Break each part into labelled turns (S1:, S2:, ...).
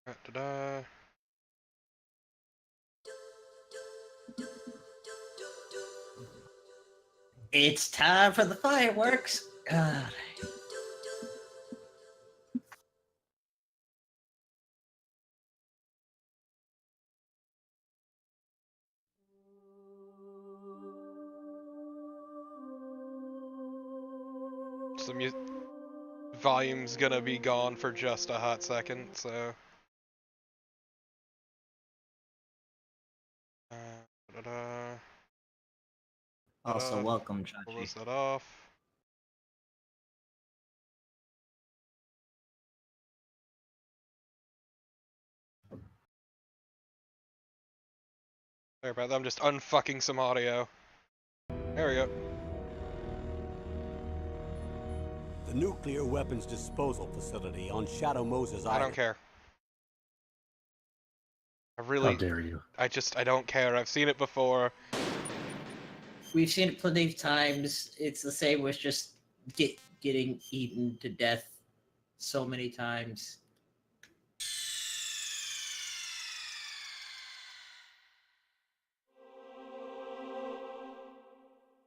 S1: Da-da.
S2: It's time for the fireworks. God.
S1: So volume's gonna be gone for just a hot second, so. Da-da.
S2: Also, welcome,
S1: Close
S2: Chachi.
S1: that off. Sorry about that, I'm just unfucking some audio. There we go.
S3: The nuclear weapons disposal facility on Shadow Moses Island.
S1: I don't care. I
S4: How
S1: really,
S4: dare you?
S1: I don't care. I've seen it before.
S2: We've seen it plenty of times. It's the same with just getting eaten to death so many times.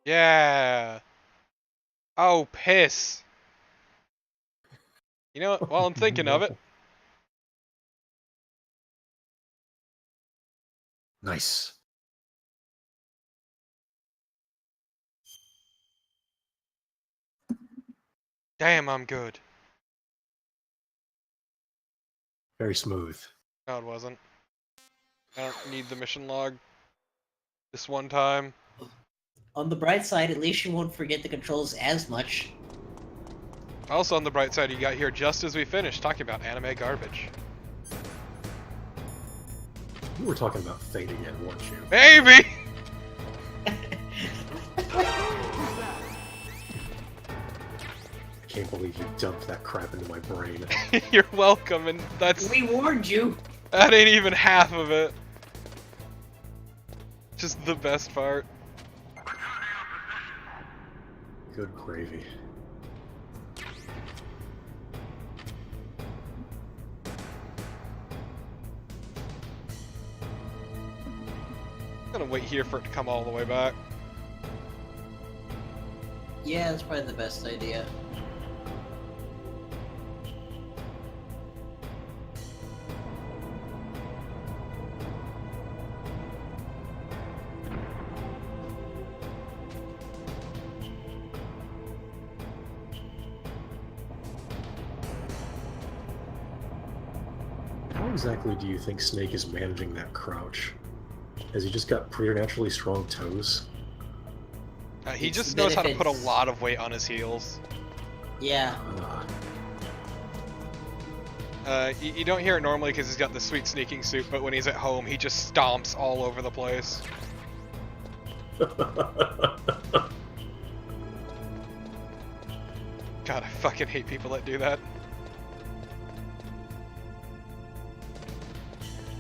S1: Yeah. Oh, piss. You know what? While I'm thinking of it,
S4: Nice.
S1: damn, I'm good.
S4: Very smooth.
S1: No, it wasn't. I don't need the mission log this one time.
S2: On the bright side, at least you won't forget the controls as much.
S1: Also, on the bright side, you got here just as we finished talking about anime garbage.
S4: You were talking about Fate again, weren't you?
S1: Maybe!
S4: I can't believe you dumped that crap into my brain.
S1: You're welcome, and that's...
S2: We warned you!
S1: That ain't even half of it. Just the best part.
S4: Good gravy.
S1: I'm gonna wait here for it to come all the way back.
S2: Yeah, that's probably the best idea.
S4: How exactly do you think Snake is managing that crouch? Has he just got preternaturally strong toes?
S1: He
S2: It's
S1: just
S2: the
S1: knows how to put a
S2: benefits.
S1: lot of weight on his heels.
S2: Yeah.
S1: You don't hear it normally because he's got the sweet sneaking suit, but when he's at home, he just stomps all over the place. God, I fucking hate people that do that.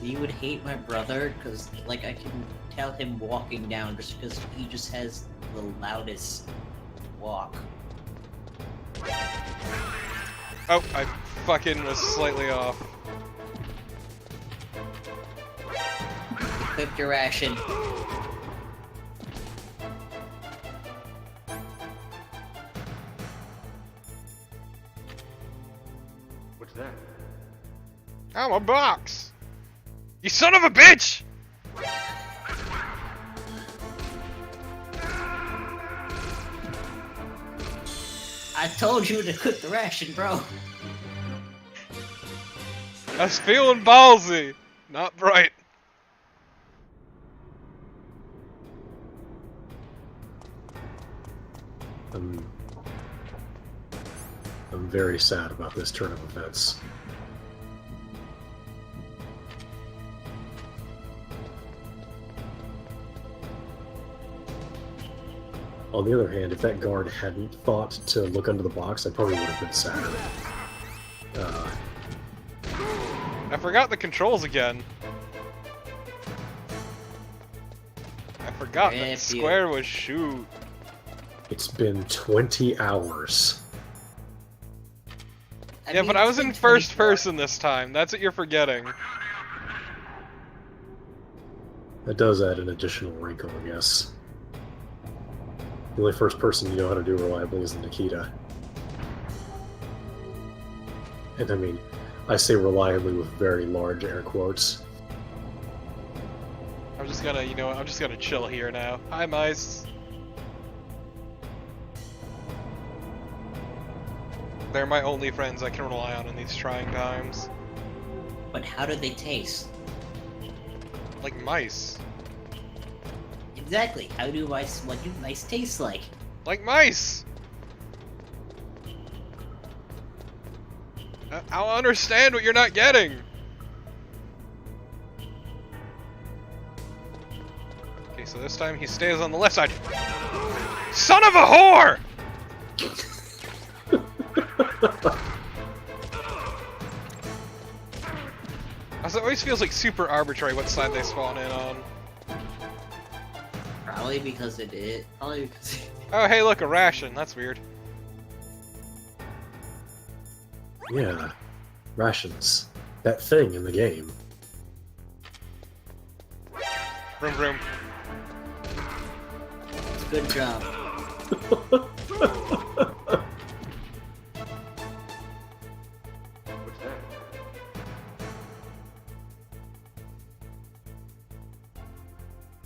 S2: You would hate my brother, because, like, I can tell him walking down just because he just has the loudest walk.
S1: Oh, I fucking was slightly off.
S2: Equip your ration.
S5: What's that?
S1: Oh, a box! You son of a bitch!
S2: I told you to cook the ration, bro.
S1: I was feeling ballsy, not bright.
S4: I'm very sad about this turn of events. On the other hand, if that guard hadn't thought to look under the box, I probably would have been sadder.
S1: I forgot the controls again. I forgot that
S2: If you-
S1: square was shoot.
S4: It's been 20 hours.
S1: Yeah, but I was in first person this time. That's what you're forgetting.
S4: That does add an additional wrinkle, I guess. The only first person you know how to do reliably is Nikita. And I mean, I say reliably with very large air quotes.
S1: I'm just gonna, you know what, I'm just gonna chill here now. Hi, mice. They're my only friends I can rely on in these trying times.
S2: But how do they taste?
S1: Like mice.
S2: Exactly. How do mice? What do mice taste like?
S1: Like mice! I'll understand what you're not getting! Okay, so this time he stays on the left side. Son of a whore! It always feels like super arbitrary what side they spawn in on.
S2: Probably because it did. Probably because.
S1: Oh, hey, look, a ration. That's weird.
S4: Yeah, rations. That thing in the game.
S1: Vroom, vroom.
S2: Good job.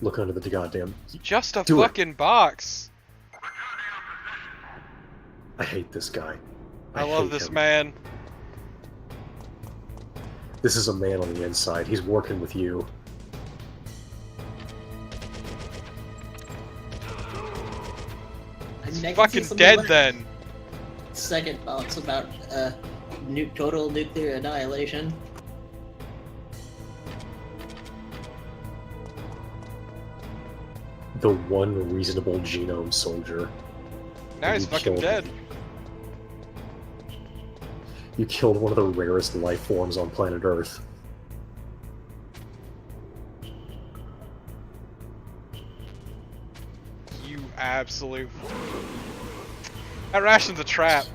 S4: Look under the goddamn...
S1: Just a
S4: Do it.
S1: fucking box.
S4: I hate this guy.
S1: I love
S4: hate
S1: this
S4: him.
S1: man.
S4: This is a man on the inside. He's working with you.
S1: He's
S2: I can see
S1: fucking
S2: something
S1: dead
S2: like
S1: then.
S2: Second thoughts about total nuclear annihilation.
S4: The one reasonable genome soldier.
S1: Now
S4: And
S1: he's
S4: you
S1: fucking
S4: killed
S1: dead.
S4: him. You killed one of the rarest life forms on planet Earth.
S1: You absolute... That ration's a trap.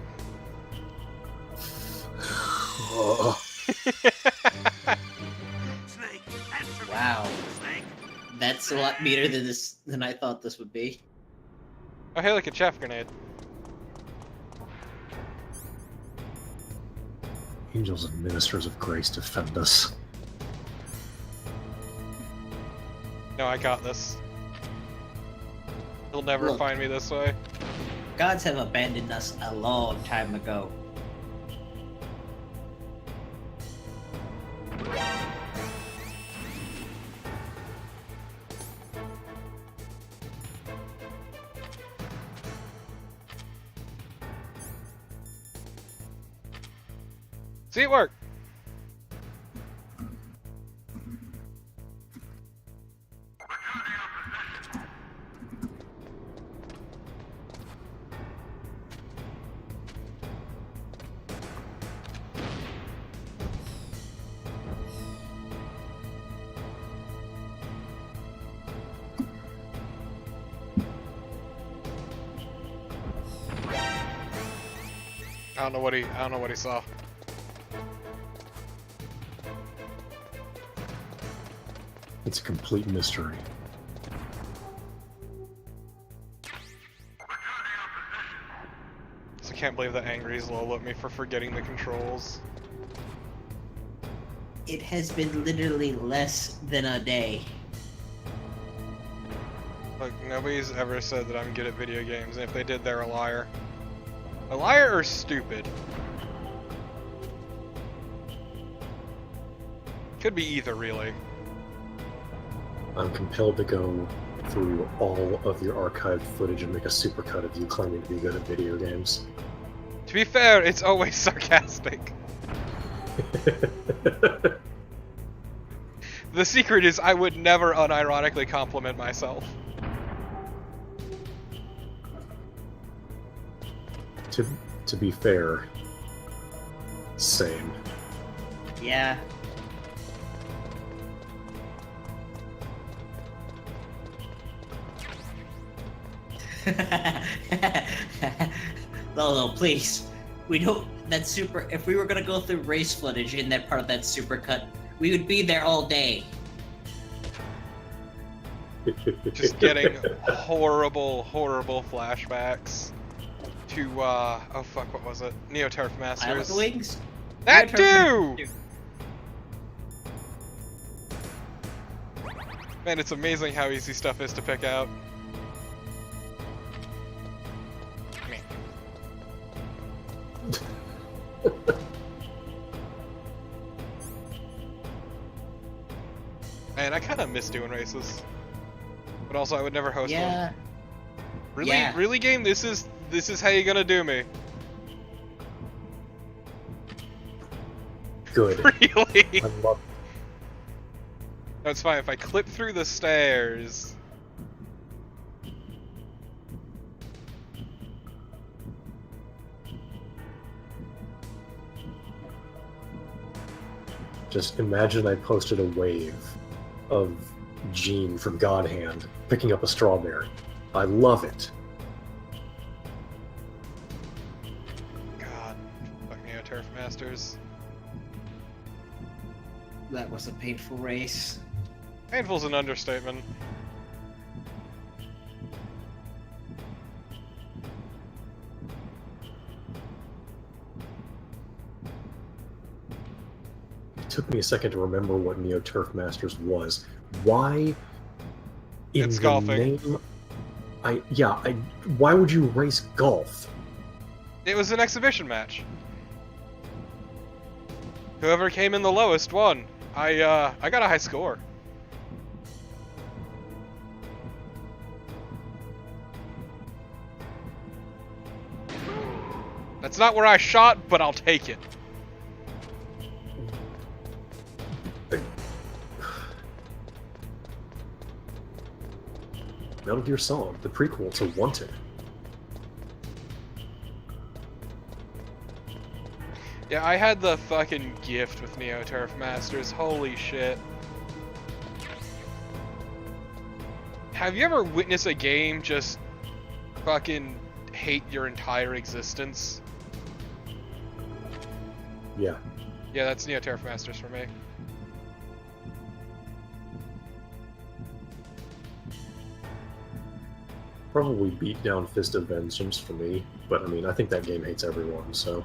S4: Ugh.
S2: Wow. That's a lot meaner than I thought this would be.
S1: Oh, hey, look, a chaff grenade.
S4: Angels and ministers of grace defend us.
S1: No, I got this. He'll never
S2: Look.
S1: find me this way.
S2: Gods have abandoned us a long time ago.
S1: See it work. I don't know what he saw.
S4: It's a complete mystery.
S1: So I can't believe that Angry's lol at me for forgetting the controls.
S2: It has been literally less than a day.
S1: Look, nobody's ever said that I'm good at video games, and if they did, they're a liar. A liar or stupid? Could be either, really.
S4: I'm compelled to go through all of your archived footage and make a supercut of you claiming to be good at video games.
S1: To be fair, it's always sarcastic. The secret is I would never unironically compliment myself.
S4: To be fair, same.
S2: Yeah. No, please. We don't that super. If we were gonna go through race footage in that part of that supercut, we would be there all day.
S1: Just getting horrible, horrible flashbacks to oh fuck, what was it? Neo Turf
S2: Island
S1: Masters.
S2: Wings.
S1: That
S2: Neo Turf
S1: too! Man, it's amazing how easy stuff is to pick out. Man. Man, I kind of miss doing races, but also I would never host one.
S2: Yeah.
S1: Really,
S2: Yeah.
S1: really, game. This is how you're gonna do me.
S4: Good.
S1: Really?
S4: I love
S1: No, it's fine if I clip through the stairs.
S4: Just imagine I posted a wave of Gene from God Hand picking up a strawberry. I love it.
S1: God, fuck Neo Turf Masters.
S2: That was a painful race.
S1: Painful's an understatement.
S4: It took me a second to remember what Neo Turf Masters was. Why in
S1: It's
S4: the
S1: golfing.
S4: name why would you race golf?
S1: It was an exhibition match. Whoever came in the lowest won. I got a high score. That's not where I shot, but I'll take it.
S4: Metal Gear Solid, the prequel to Wanted.
S1: Yeah, I had the fucking gift with Neo Turf Masters. Holy shit. Have you ever witnessed a game just fucking hate your entire existence?
S4: Yeah.
S1: Yeah, that's Neo Turf Masters for me.
S4: Probably beat down Fist of Vengeance for me, but I mean, I think that game hates everyone, so.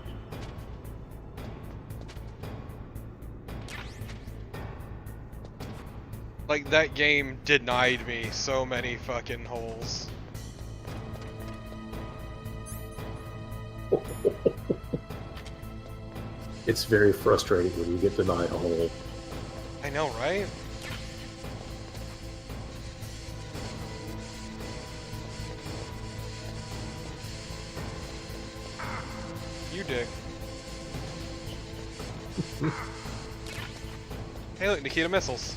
S1: Like, that game denied me so many fucking holes.
S4: It's very frustrating when you get denied a hole.
S1: I know, right? You dick. Hey look, Nikita missiles.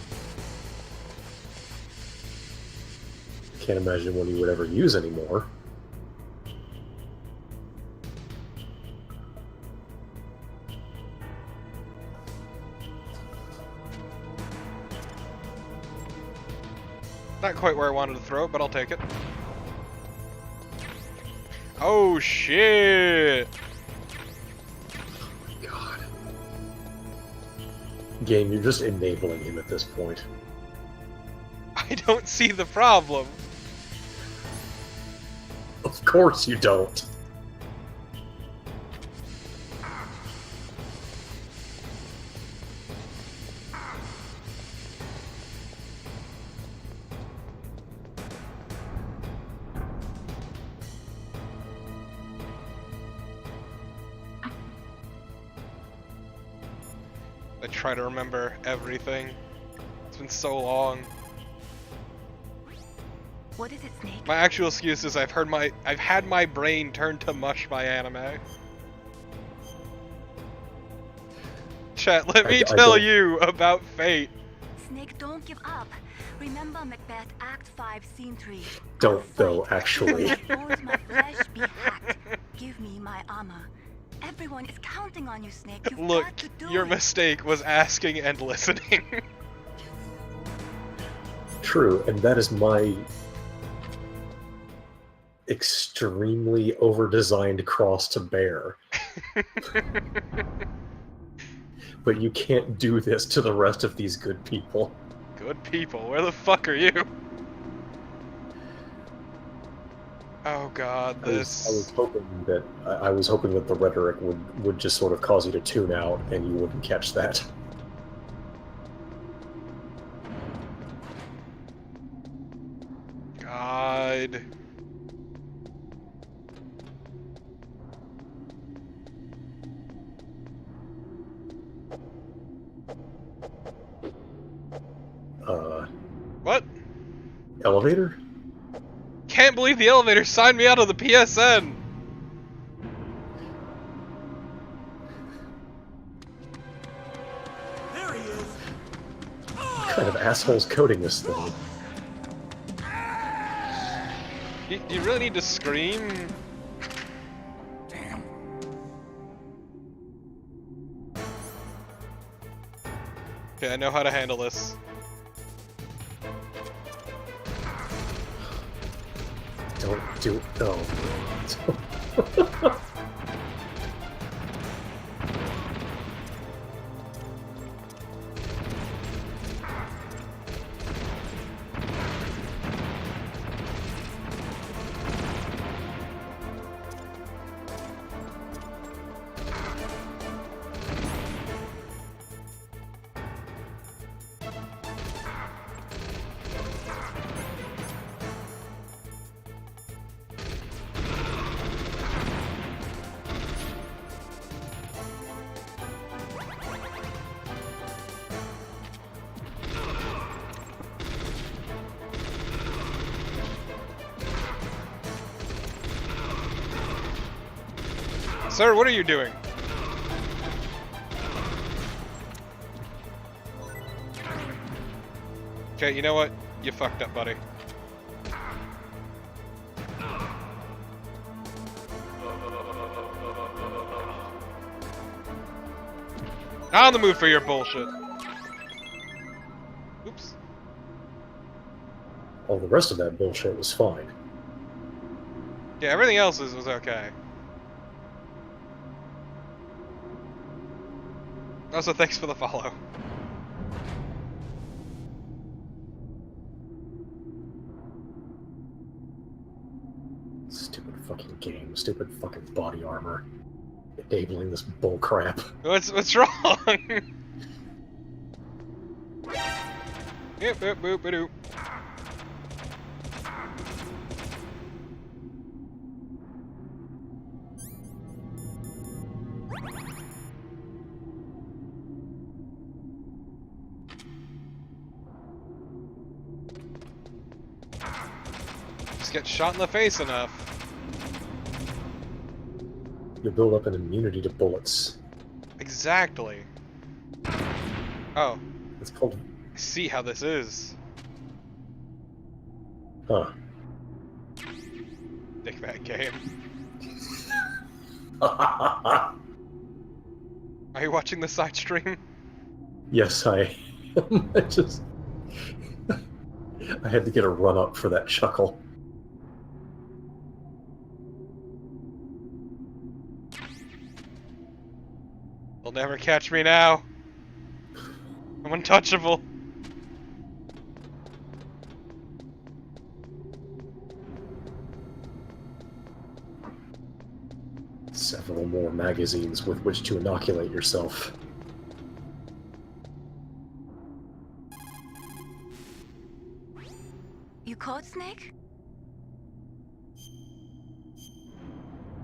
S4: Can't imagine one you would ever use anymore.
S1: Not quite where I wanted to throw it, but I'll take it. Oh shit!
S4: God. Game, you're just enabling him at this point.
S1: I don't see the problem.
S4: Of course you don't.
S1: I try to remember everything. It's been so long.
S5: What is it, Snake?
S1: My actual excuse is I've had my brain turned to mush by anime. Chat, let me
S4: I
S1: tell
S4: don't-
S1: you about Fate.
S5: Snake, don't give up. Remember Macbeth Act 5, Scene 3.
S4: Don't, though,
S5: Fight.
S4: actually.
S5: Let bones my flesh be hacked. Give me my armor. Everyone is counting on you, Snake. You've
S1: Look,
S5: got to do
S1: your
S5: it.
S1: mistake was asking and listening.
S4: True, and that is my extremely over-designed cross to bear. But you can't do this to the rest of these good people.
S1: Good people, where the fuck are you? Oh god,
S4: I was hoping that the rhetoric would just sort of cause you to tune out and you wouldn't catch that.
S1: God. What?
S4: Elevator?
S1: Can't believe the elevator signed me out of the PSN!
S3: There he is.
S4: What kind of asshole's coding this thing?
S1: Do you really need to scream?
S3: Damn.
S1: Okay, I know how to handle this.
S4: Don't do no.
S1: Sir, what are you doing? Okay, you know what? You fucked up, buddy. Not on the move for your bullshit. Oops.
S4: All the rest of that bullshit was fine.
S1: Yeah, everything else was okay. Also, thanks for the follow.
S4: Stupid fucking game, stupid fucking body armor. Enabling this bullcrap.
S1: What's wrong? Yep, boop, boop, boop. Just get shot in the face enough.
S4: You build up an immunity to bullets.
S1: Exactly. Oh,
S4: It's called...
S1: I see how this is.
S4: Huh.
S1: Dickbag game.
S4: Yes,
S1: Are you watching the side stream?
S4: I am. I just... I had to get a run-up for that chuckle.
S1: They'll never catch me now. I'm untouchable.
S4: Several more magazines with which to inoculate yourself.
S5: You caught Snake?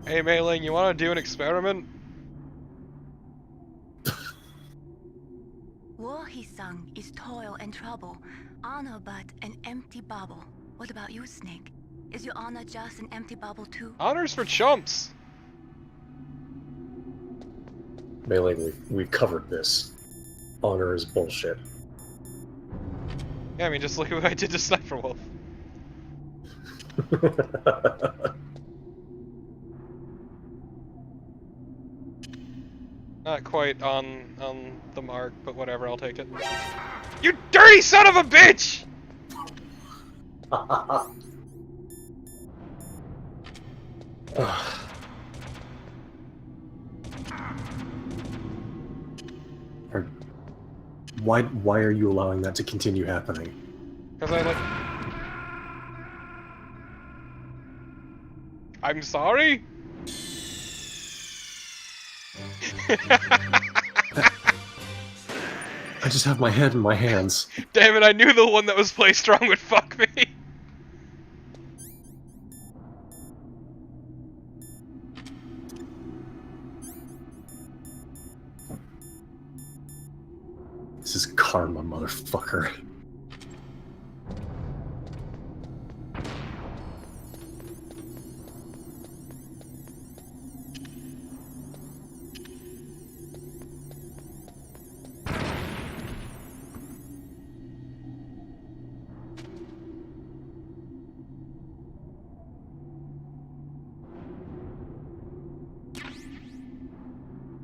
S1: Hey Mei-Ling, you wanna do an experiment?
S5: War, he sung, is toil and trouble. Honor but an empty bubble. What about you, Snake? Is your honor just an empty bubble too?
S1: Honors for chumps!
S4: Melee, we've covered this. Honor is bullshit.
S1: Yeah, I mean, just look at what I did to Sniper Wolf. Not quite on the mark, but whatever, I'll take it. You dirty son of a bitch!
S4: Or why are you allowing that to continue happening?
S1: Because I like. I'm sorry?
S4: I just have my head in my hands.
S1: Damn it, I knew the one that was play strong would fuck me.
S4: This is karma, motherfucker.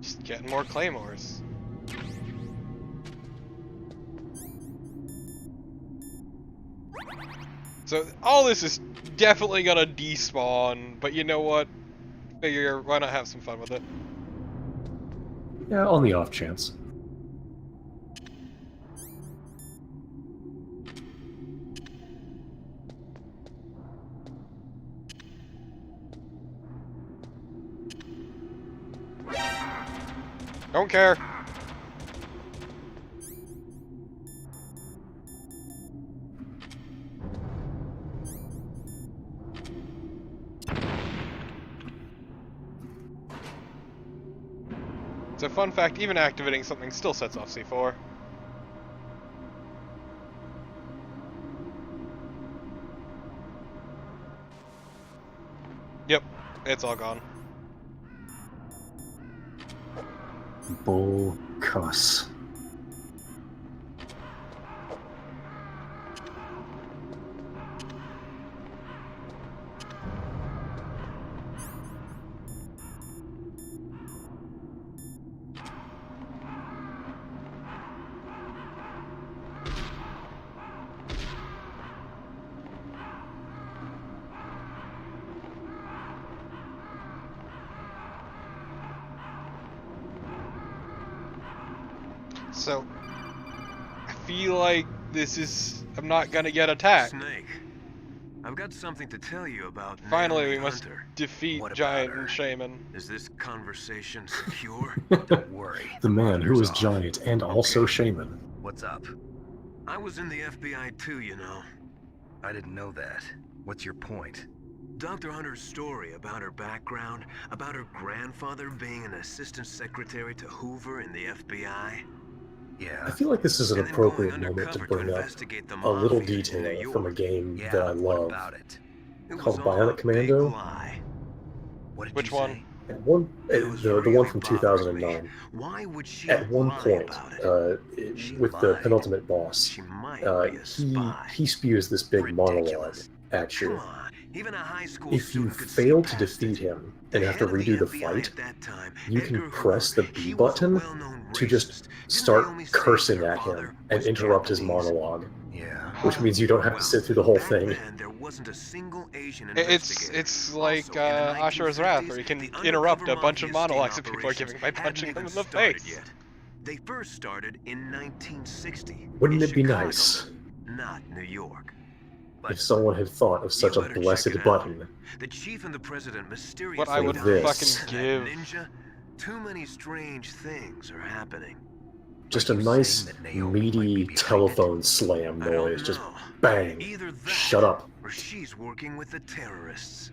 S1: Just getting more claymores. So all this is definitely gonna despawn, but you know what? Figure why not have some fun with it?
S4: Yeah, on the off chance.
S1: Don't care. So fun fact, even activating something still sets off C4. Yep, it's all gone.
S4: Bull cuss.
S1: So, I feel like this is... I'm not gonna get attacked.
S6: Snake, I've got something to tell you about
S1: Finally,
S6: Naomi
S1: we must
S6: Hunter.
S1: defeat
S6: What about
S1: Giant
S6: her?
S1: and Shaman.
S6: Is this conversation secure?
S7: Don't worry.
S4: The man who was
S7: Off.
S4: giant and also shaman.
S7: What's up?
S6: I was in the FBI too, you know.
S7: I didn't know that. What's your point?
S6: Dr. Hunter's story about her background, about her grandfather being an assistant secretary to Hoover in the FBI.
S7: Yeah.
S4: I feel like this is an
S6: And then going
S4: appropriate moment to
S6: undercover
S4: bring up
S6: investigate the
S4: a little
S6: mafia in New
S4: detail from a
S6: York.
S4: game
S7: Yeah,
S4: that I
S7: what
S4: love.
S7: about it?
S6: It was
S4: called
S6: all
S4: Bionic
S6: a big
S4: Commando.
S6: lie.
S7: What did
S1: Which
S7: you
S1: one?
S7: say?
S4: At one,
S6: It was
S4: the
S6: really
S4: one from
S6: bothering me.
S4: 2009.
S6: Why would she
S4: At one
S6: lie
S4: point,
S6: about it? She
S4: with the
S6: lied.
S4: penultimate boss,
S6: She might be a
S4: he
S6: spy.
S4: spews this big monologue
S6: Ridiculous.
S4: at
S6: Come
S4: you.
S6: on, even a high school
S4: If you
S6: student could see
S4: fail to
S6: past
S4: defeat
S6: it.
S4: him and have to
S6: The head
S4: redo the
S6: of the FBI
S4: fight,
S6: at that time,
S4: you can
S6: Edgar
S4: press
S6: Hoover,
S4: the
S6: he
S4: B
S6: was a
S4: button
S6: well-known
S4: to just
S6: racist. Didn't
S4: start
S6: Naomi say
S4: cursing
S6: her
S4: at
S6: father
S4: him and
S6: was
S4: interrupt his
S6: Japanese?
S4: monologue,
S7: Yeah.
S4: which means you don't have to sit through the whole
S6: Back
S4: thing.
S6: then, there wasn't a single Asian
S1: It's
S6: investigator.
S1: like
S6: Also, in the
S1: Ashura's Wrath, where you
S6: 1950s,
S1: can
S6: the
S1: interrupt
S6: undercover
S1: a bunch of
S6: mafia sting
S1: monologues that people are
S6: operations
S1: giving by punching
S6: hadn't
S1: them in
S6: even
S1: the
S6: started
S1: face.
S6: yet. They first started in 1960.
S4: Wouldn't
S6: in
S4: it be
S6: Chicago,
S4: nice
S6: not New York.
S4: if someone had thought of such
S6: You
S4: a
S6: better check
S4: blessed
S6: it out.
S4: button?
S6: The chief and the president mysteriously
S1: What I would
S6: died.
S4: this.
S1: fucking
S6: That
S1: give.
S6: ninja, too many strange things are happening.
S4: Just
S7: Are
S4: a
S7: you
S4: nice,
S7: saying that Naomi might be
S4: meaty
S7: behind
S4: telephone slam
S6: I don't
S4: noise. Just
S6: know.
S4: bang.
S6: Either that,
S4: Shut up.
S6: or she's working with the terrorists.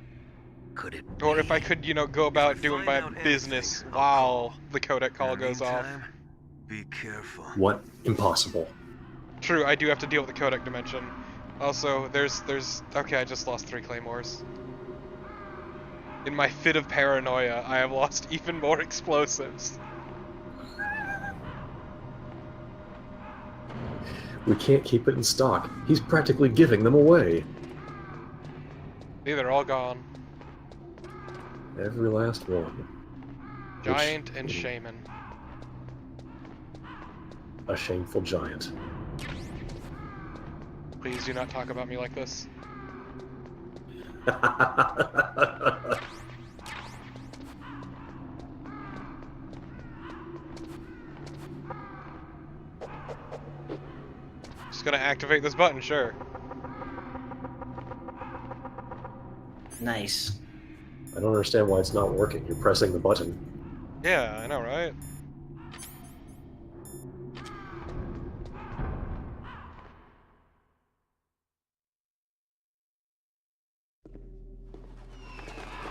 S7: Could it
S1: Or
S7: be?
S1: if I could, you know, go about doing
S6: find
S1: my
S6: out
S1: business
S6: anything, I'll
S1: while
S6: call.
S1: the codec call
S6: In the
S1: goes off.
S6: meantime, be careful.
S4: What? Impossible.
S1: True, I do have to deal with the codec dimension. Also, there's okay, I just lost 3 claymores. In my fit of paranoia, I have lost even more explosives.
S4: We can't keep it in stock. He's practically giving them away.
S1: See, they're all gone.
S4: Every last one.
S1: Giant and Shaman.
S4: A shameful giant.
S1: Please do not talk about me like this. gonna activate this button, sure.
S2: Nice.
S4: I don't understand why it's not working. You're pressing the button.
S1: Yeah, I know, right?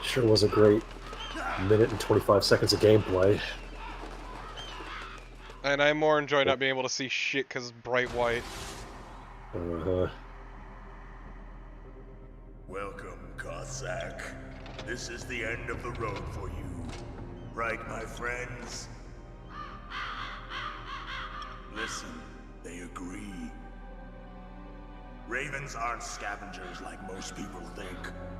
S4: Sure was a great minute and 25 seconds of gameplay.
S1: And I more enjoy not being able to see shit because it's bright white.
S8: Welcome, Cossack. This is the end of the road for you. Right, my friends? Listen, they agree. Ravens aren't scavengers like most people think.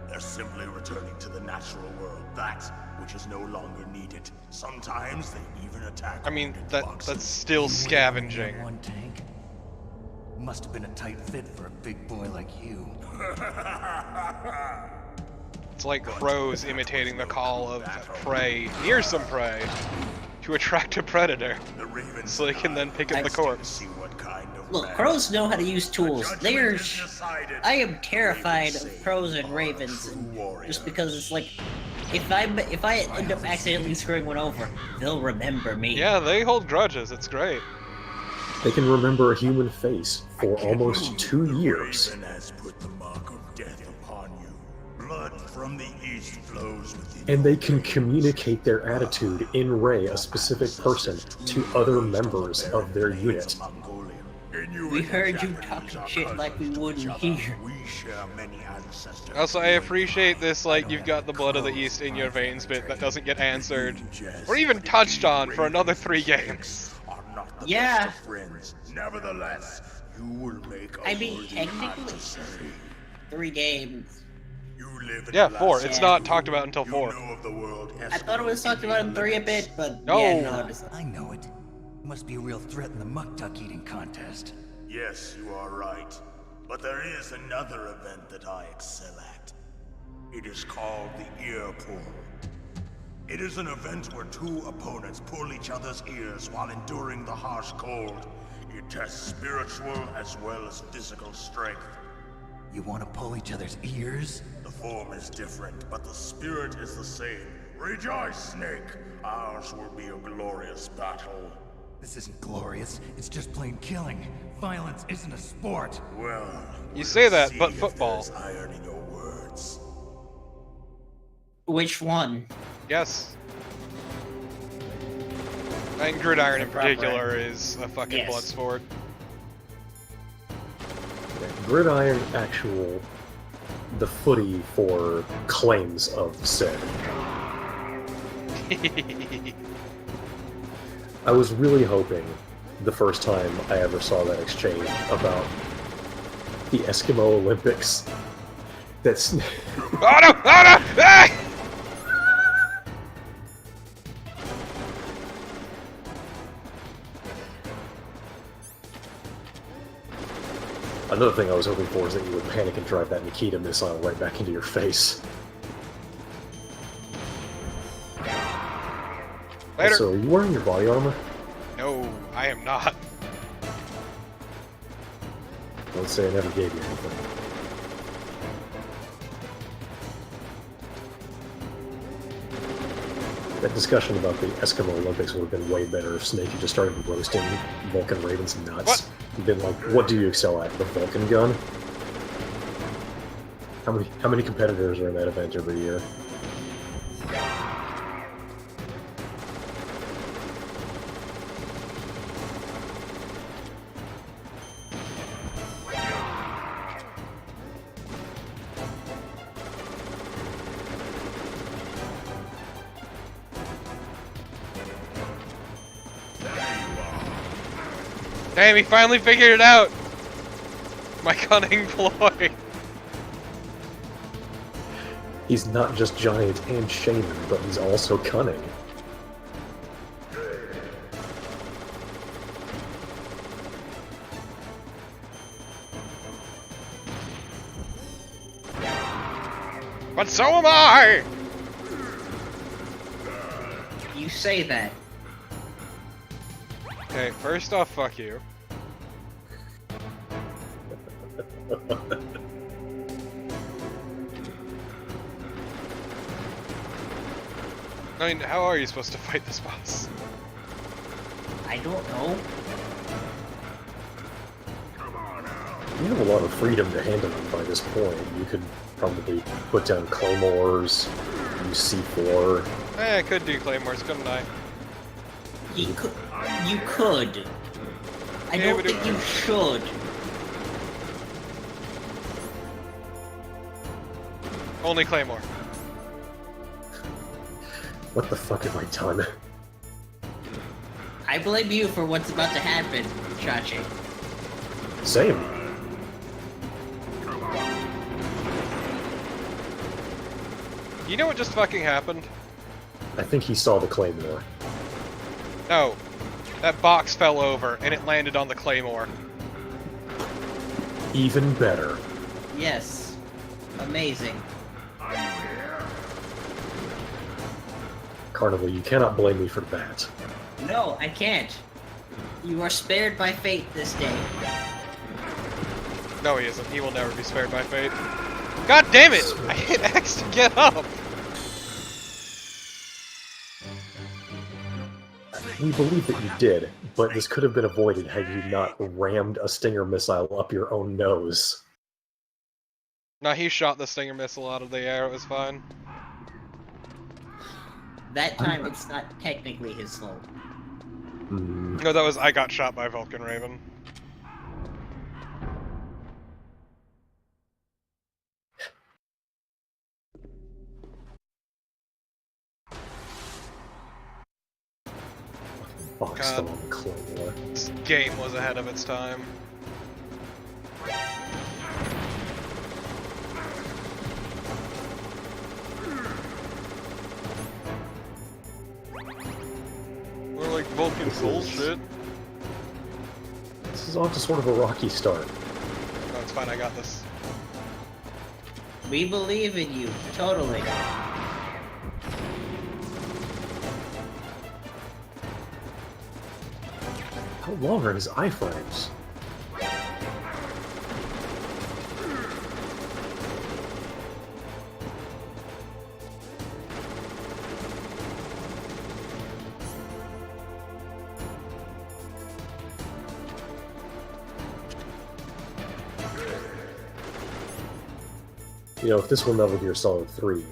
S8: They're simply returning to the natural world, that which is no longer needed. Sometimes they even attack.
S1: I mean,
S8: wounded
S1: that's
S8: bugs.
S1: still scavenging.
S7: One tank. Must have been a tight fit for a big boy like you.
S1: It's like crows imitating the call of prey near some prey to attract a predator,
S8: The Ravens
S1: so they can then pick up the corpse.
S8: see what kind of
S2: Look,
S8: man-
S2: crows know how to use tools.
S8: Judgment
S2: They're.
S8: is decided.
S2: I am terrified
S8: Ravens
S2: of
S8: say
S2: crows and
S8: are
S2: ravens,
S8: true warriors.
S2: just because it's like, if I end up accidentally screwing one over, they'll remember me.
S1: Yeah, they hold grudges. It's great.
S4: They can remember a human face for almost 2 years.
S8: Raven has put the mark of death upon you. Blood from the east flows within
S4: And they
S8: your
S4: can
S8: veins.
S4: communicate their attitude in Ray, a specific person, to other members of their unit.
S2: We heard you talking shit like we wouldn't hear.
S8: We share many ancestors.
S1: Also, I appreciate this, like, you've got the blood of the East in your veins bit that doesn't get answered, or even touched on for another 3 games.
S8: Are not the
S2: Yeah.
S8: best of friends. Nevertheless, you will make a
S2: I mean,
S8: worthy
S2: technically-
S8: adversary.
S2: 3 games.
S8: You live in
S1: Yeah,
S8: the
S1: 4.
S8: last
S1: It's
S2: Yeah.
S1: not talked about until
S8: You
S1: 4.
S8: know of the world
S2: I thought it was talked about in 3 a bit, but
S1: No.
S2: yeah, no, it's
S7: I know it. Must be a real threat in the muck duck eating contest.
S8: Yes, you are right. But there is another event that I excel at. It is called the Ear Pull. It is an event where 2 opponents pull each other's ears while enduring the harsh cold. It tests spiritual as well as physical strength.
S7: You want to pull each other's ears?
S8: The form is different, but the spirit is the same. Rejoice, Snake! Ours will be a glorious battle.
S7: This isn't glorious. It's just plain killing. Violence isn't a sport.
S8: Well,
S1: You
S8: we'll
S1: say that,
S8: see
S1: but
S8: if
S1: football.
S8: there's iron in your words.
S2: which one?
S1: Yes. And Gridiron in
S2: Proper.
S1: particular is a fucking
S2: Yes.
S1: blood sport.
S4: Gridiron actual the footy for claims of said. I was really hoping the first time I ever saw that exchange about the Eskimo Olympics that's
S1: Oh no! Oh no! Ah!
S4: another thing I was hoping for is that you would panic and drive that Nikita missile right back into your face.
S1: Later.
S4: So, are you wearing your body armor?
S1: No, I am not.
S4: Don't say I never gave you anything. That discussion about the Eskimo Olympics would have been way better if Snake had just started roasting Vulcan Raven's nuts.
S1: What?
S4: He'd been like, what do you excel at? The Vulcan gun? How many competitors are in that event every year?
S1: Damn, he finally figured it out! My cunning ploy.
S4: He's not just giant and shaman, but he's also cunning.
S1: But so am I!
S2: You say that.
S1: Okay, first off, fuck you. I mean, how are you supposed to fight this boss?
S2: I don't know.
S4: You have a lot of freedom to handle them by this point. You could probably put down claymores, use C4.
S1: I could do claymores, couldn't I?
S2: You could. You could. I
S1: Yeah,
S2: don't
S1: but
S2: think you should.
S1: Only claymore.
S4: What the fuck have I done?
S2: I blame you for what's about to happen, Chachi.
S4: Same.
S1: You know what just fucking happened?
S4: I think he saw the claymore.
S1: No. That box fell over, and it landed on the claymore.
S4: Even better.
S2: Yes. Amazing.
S4: Carnival, you cannot blame me for that.
S2: No, I can't. You are spared by fate this day.
S1: No, he isn't. He will never be spared by fate. God damn it! I hit X to get up!
S4: We believe that you did, but this could have been avoided had you not rammed a Stinger missile up your own nose.
S1: No, he shot the Stinger missile out of the air. It was fine.
S2: That time it's not technically his fault.
S1: No, that was I got shot by Vulcan Raven.
S4: Box
S1: God.
S4: them on the claymore.
S1: This game was ahead of its time. We're like Vulcan bullshit.
S4: This is off to sort of a rocky start.
S1: No, it's fine, I got this.
S2: We believe in you, totally.
S4: How long are his iframes? You know, if this were Metal Gear Solid 3,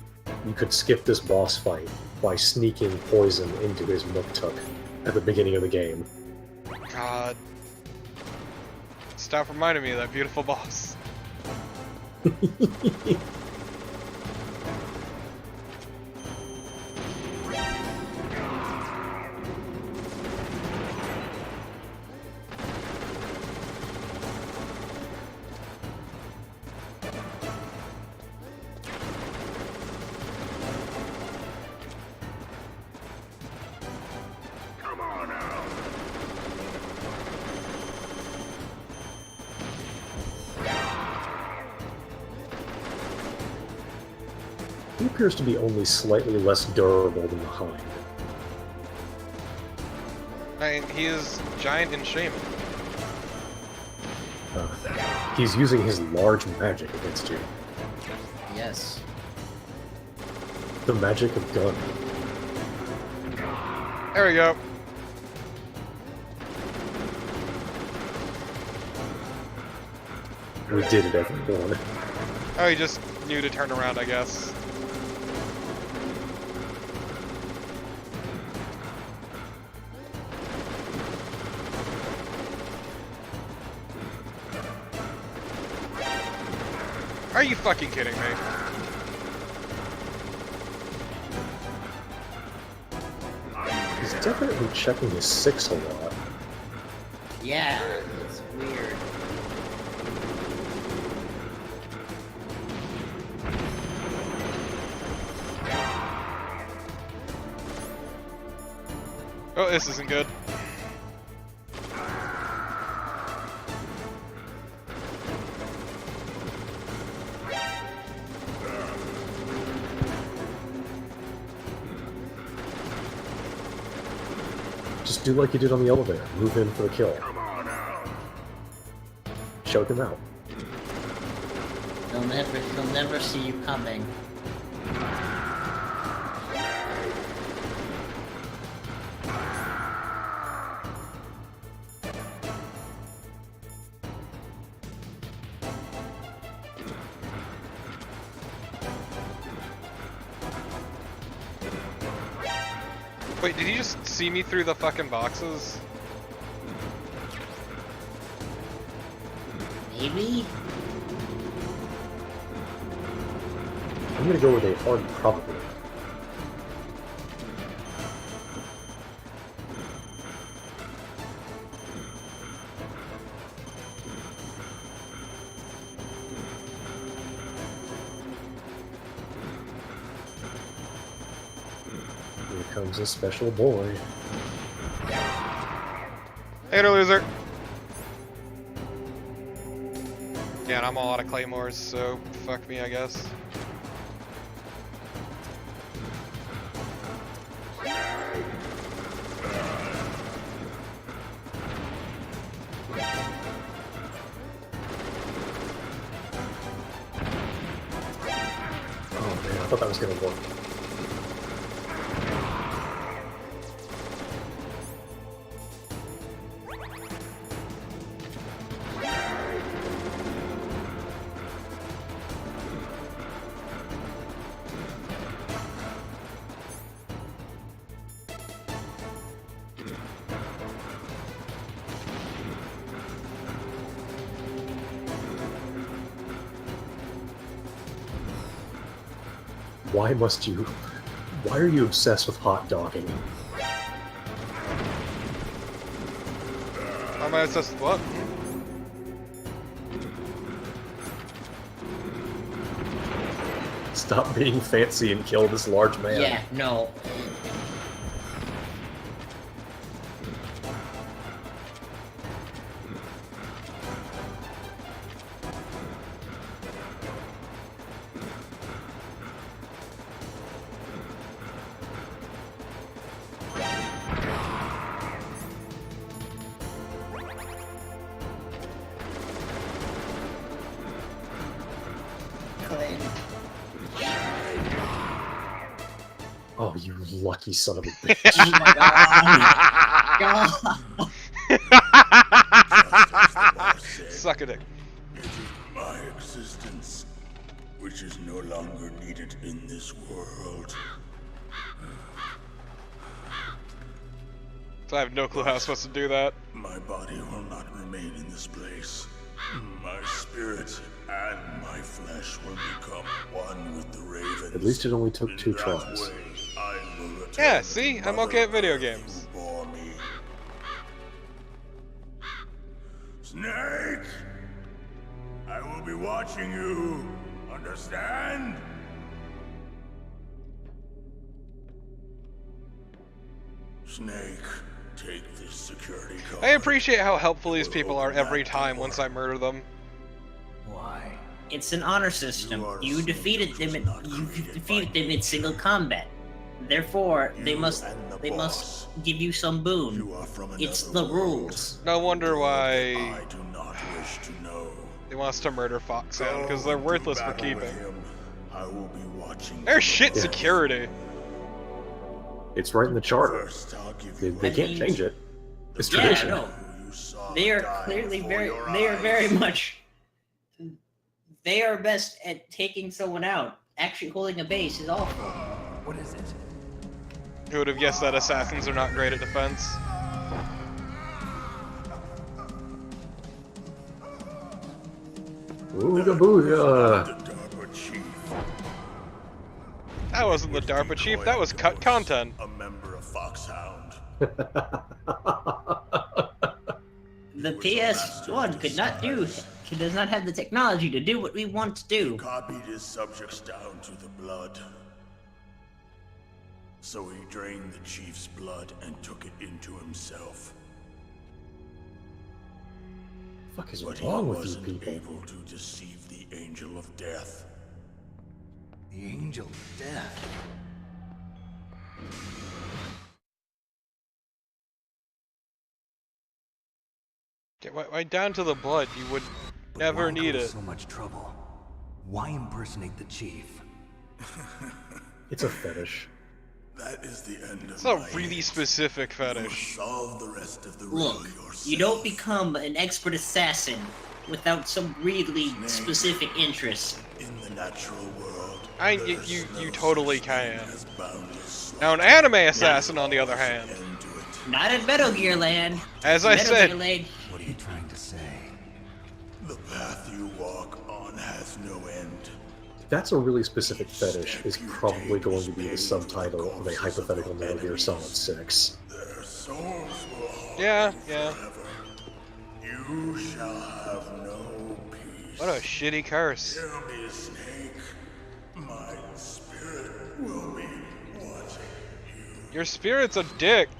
S4: you could skip this boss fight by sneaking poison into his Muktuk at the beginning of the game.
S1: God. Stop reminding me of that beautiful boss.
S4: He appears to be only slightly less durable than the Hind.
S1: I mean, he is giant and shaman.
S4: He's using his large magic against you.
S2: Yes.
S4: The magic of gun.
S1: There we go.
S4: We did it, everyone.
S1: Oh, he just knew to turn around, I guess. Are you fucking kidding me?
S4: He's definitely checking his 6 a lot.
S2: Yeah, it's weird.
S1: Oh, this isn't good.
S4: Just do like you did on the elevator. Move in for the kill. Choke him out.
S2: They'll never see you coming.
S1: Wait, did he just see me through the fucking boxes?
S2: Maybe?
S4: I'm gonna go with a hard probably. Here comes a special boy.
S1: Later, loser. Yeah, and I'm all out of claymores, so fuck me, I guess.
S4: Oh man, I thought that was gonna work. Why are you obsessed with hot dogging?
S1: Why am I obsessed with what?
S4: Stop being fancy and kill this large man.
S2: Yeah, no.
S4: Oh, you lucky son of a bitch.
S2: Oh my god. God.
S1: Suck a dick.
S8: It is my existence, which is no longer needed in this world.
S1: So I have no clue how I'm supposed to do that.
S8: My body will not remain in this place. My spirit and my flesh will become one with the ravens.
S4: At least it only took
S8: In
S4: 2
S8: that
S4: tries.
S8: way, I will return
S1: Yeah,
S8: to
S1: see?
S8: the
S1: I'm okay at
S8: Mother
S1: video
S8: Earth
S1: games.
S8: who bore me. Snake! I will be watching you. Understand? Snake, take this security card.
S1: I appreciate how helpful these people are every time once I murder them.
S7: Why?
S2: It's an honor system. You defeated them in single combat. Therefore, they must give you some boon.
S8: You are from
S2: It's
S8: another
S2: the
S8: world.
S2: rules.
S1: No wonder why
S8: I do not wish to know.
S1: they want us to murder Foxhound, because
S8: Go
S1: they're
S8: into
S1: worthless for
S8: battle with
S1: keeping.
S8: him. I will be watching.
S1: They're
S8: from
S1: shit
S8: above.
S1: security.
S4: It's right in the charter.
S8: First, I'll give
S4: They,
S8: you
S4: they
S2: I
S4: can't
S2: mean-
S4: change it. It's
S2: Yeah,
S4: tradition.
S2: no.
S8: who you saw
S2: They are
S8: die
S2: clearly
S8: before
S2: very
S8: your
S2: they are very
S8: eyes.
S2: much they are best at taking someone out. Actually holding a base is awful.
S7: What is it?
S1: Who would have guessed that assassins are not great at defense?
S4: Ooga booga.
S8: The DARPA chief,
S1: That wasn't the DARPA chief, that was cut content.
S8: a member of Foxhound.
S2: The PS1 does not have the technology to do what we want to do.
S8: Copied his subjects down to the blood. So he drained the chief's blood and took it into himself.
S4: What the fuck is
S8: But he
S4: wrong with you
S8: wasn't
S4: people?
S8: able to deceive the Angel of Death.
S7: The Angel of Death.
S1: Why down to the blood? You would never
S7: Why
S1: need
S7: cause
S1: it.
S7: so much trouble? Why impersonate the chief?
S4: It's a fetish.
S8: That is the end of
S1: It's a
S8: my
S1: really
S8: age.
S1: specific
S8: You will
S1: fetish.
S8: solve the rest of the
S2: Look,
S8: riddle yourself.
S2: you don't become an expert assassin without some really specific interest.
S8: In the natural world,
S1: You totally can.
S8: has boundless
S1: Now, an anime assassin, on the other hand,
S8: end to it.
S2: Not in Metal Gear Land.
S1: as I
S2: Metal
S1: said,
S2: Gear Land,
S7: What are you trying to say?
S8: The path you walk on has no end.
S4: That's a really specific fetish. Is probably going to be the subtitle of a hypothetical Metal Gear Solid 6.
S8: Their souls will haunt
S1: yeah.
S8: forever. You shall have no peace.
S1: What a shitty curse.
S8: Hear me, Snake. My spirit will be watching you.
S1: Your spirit's a dick.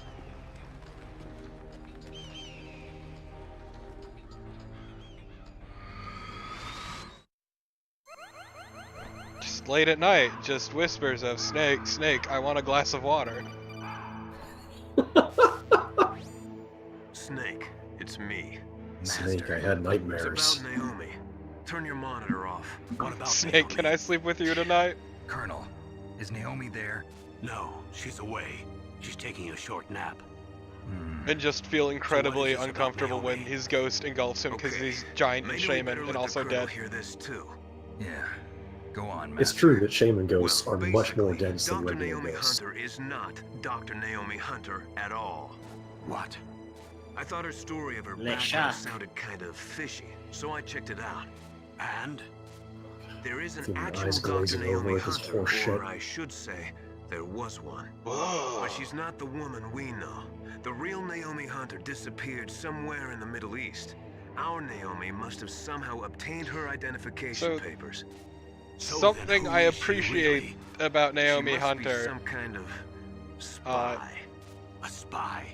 S1: Just late at night, just whispers of Snake, Snake, I want a glass of water.
S6: Snake, it's me.
S4: Snake, I had
S6: It's about
S4: nightmares.
S6: Naomi. Turn your monitor off.
S7: What about
S1: Snake,
S7: Naomi?
S1: can I sleep with you tonight?
S7: Colonel, is Naomi there?
S3: No, she's away. She's taking a short nap.
S1: And just feel incredibly
S3: is this about
S1: uncomfortable when
S3: Naomi?
S1: his ghost engulfs him because
S6: Okay,
S1: he's giant
S6: maybe we
S1: shaman
S6: better
S1: and
S6: let the
S1: also
S6: Colonel
S1: dead.
S6: hear this too.
S7: Yeah. Go on, Master.
S4: It's true that shaman ghosts
S6: Well,
S4: are much more
S6: basically,
S4: dense than
S6: Dr.
S4: regular
S6: Naomi
S4: ghosts.
S6: Hunter is not Dr. Naomi Hunter at all.
S3: What?
S6: I thought her story of her
S2: Le
S6: background
S2: chat.
S6: sounded kind of fishy, so I checked it out.
S3: And?
S6: There is an
S4: Feel my
S6: actual
S4: eyes
S6: Dr.
S4: glazing
S6: Naomi
S4: over at this
S6: Hunter,
S4: horse shit.
S6: or I should say, there was one. But she's not the woman we know. The real Naomi Hunter disappeared somewhere in the Middle East. Our Naomi must have somehow obtained her identification
S1: So-
S6: papers.
S3: So
S1: Something
S3: then who
S1: I
S3: is she
S1: appreciate
S3: really?
S1: about
S6: She
S1: Naomi
S6: must be
S1: Hunter
S6: some kind of spy.
S3: A spy?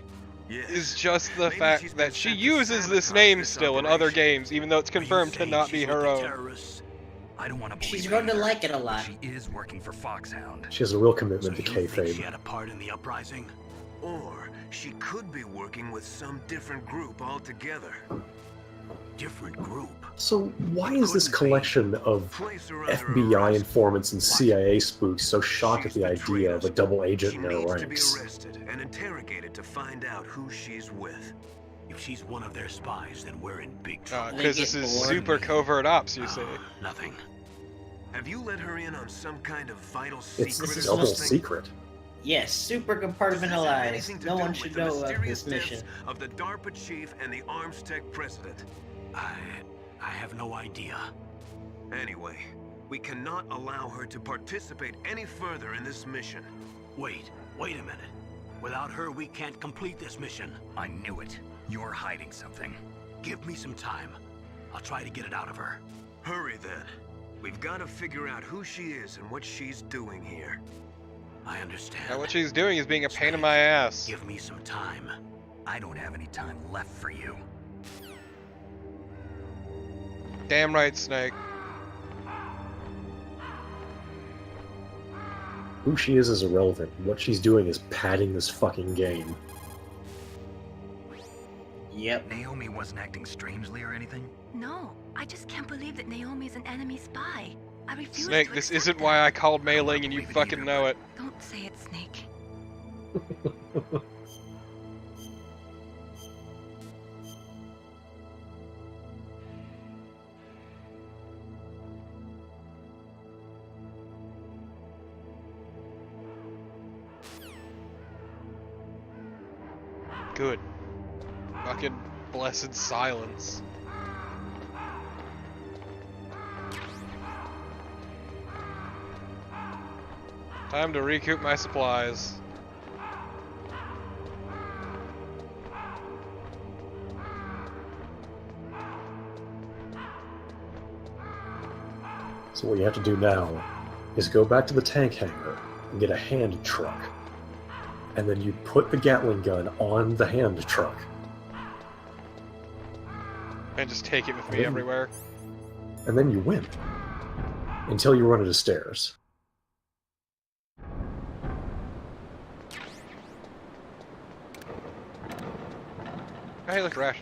S6: Yes.
S1: is just the
S6: Maybe she's
S1: fact
S6: been
S1: that she
S6: sent to
S1: uses this
S6: sabotage
S1: name
S6: this
S1: still in other
S6: operation.
S1: games, even though it's
S3: Are you
S1: confirmed to
S3: saying
S1: not be
S3: she's with
S1: her
S3: the
S1: own.
S3: terrorists?
S7: I don't want to believe
S2: she's
S7: it
S2: going to
S7: either,
S2: like it a
S7: but
S2: lot.
S7: She is working for Foxhound.
S4: She has a real
S3: So
S4: commitment to
S3: you think she
S4: kayfabe.
S3: had a part in the uprising?
S6: Or she could be working with some different group altogether.
S3: Different group.
S4: So why is this collection of
S6: Place her under
S4: FBI
S6: arrest.
S4: informants and CIA spooks so shocked at
S6: She's
S4: the
S6: betrayed
S4: idea of a
S6: us.
S4: double agent
S6: She
S4: in their
S6: needs to be
S4: ranks?
S6: arrested and interrogated to find out who she's with.
S3: If she's one of their spies, then we're in big trouble.
S1: Because
S2: They
S1: this
S2: get
S1: is
S2: bored.
S1: super covert ops, you see.
S3: Nothing.
S6: Have you let her in on some kind of vital secret
S4: It's
S2: This
S6: or
S2: is
S4: double
S6: something?
S4: secret.
S2: Yes, super
S6: Does this have
S2: compartmentalized.
S6: anything to
S2: No
S6: do
S2: one
S6: with
S2: should
S6: the
S2: know of
S6: mysterious
S2: this mission.
S6: deaths of the DARPA chief and the Armstech president?
S3: I have no idea.
S6: Anyway, we cannot allow her to participate any further in this mission.
S3: Wait a minute. Without her, we can't complete this mission.
S7: I knew it. You're hiding something.
S3: Give me some time. I'll try to get it out of her.
S6: Hurry then. We've got to figure out who she is and what she's doing here.
S3: I understand.
S1: Now what she's doing is being a pain in my ass.
S3: Give me some time.
S7: I don't have any time left for you.
S1: Damn right, Snake.
S4: Who she is irrelevant. What she's doing is padding this fucking game.
S2: Yep.
S7: Naomi wasn't acting strangely or anything?
S5: No, I just can't believe that Naomi's an enemy spy. I refuse
S1: Snake,
S5: to
S1: this
S5: accept
S1: isn't
S5: that.
S1: why I called Mei Ling and you
S7: believe it
S1: fucking
S7: either,
S1: know it.
S5: Don't say it, Snake.
S1: Good. Fucking blessed silence. Time to recoup my supplies.
S4: So what you have to do now is go back to the tank hangar and get a hand truck. And then you put the Gatling gun on the hand truck.
S1: And just take it with me
S4: Mhm.
S1: everywhere.
S4: And then you win. Until you run into stairs.
S1: Oh, hey, look, Rash.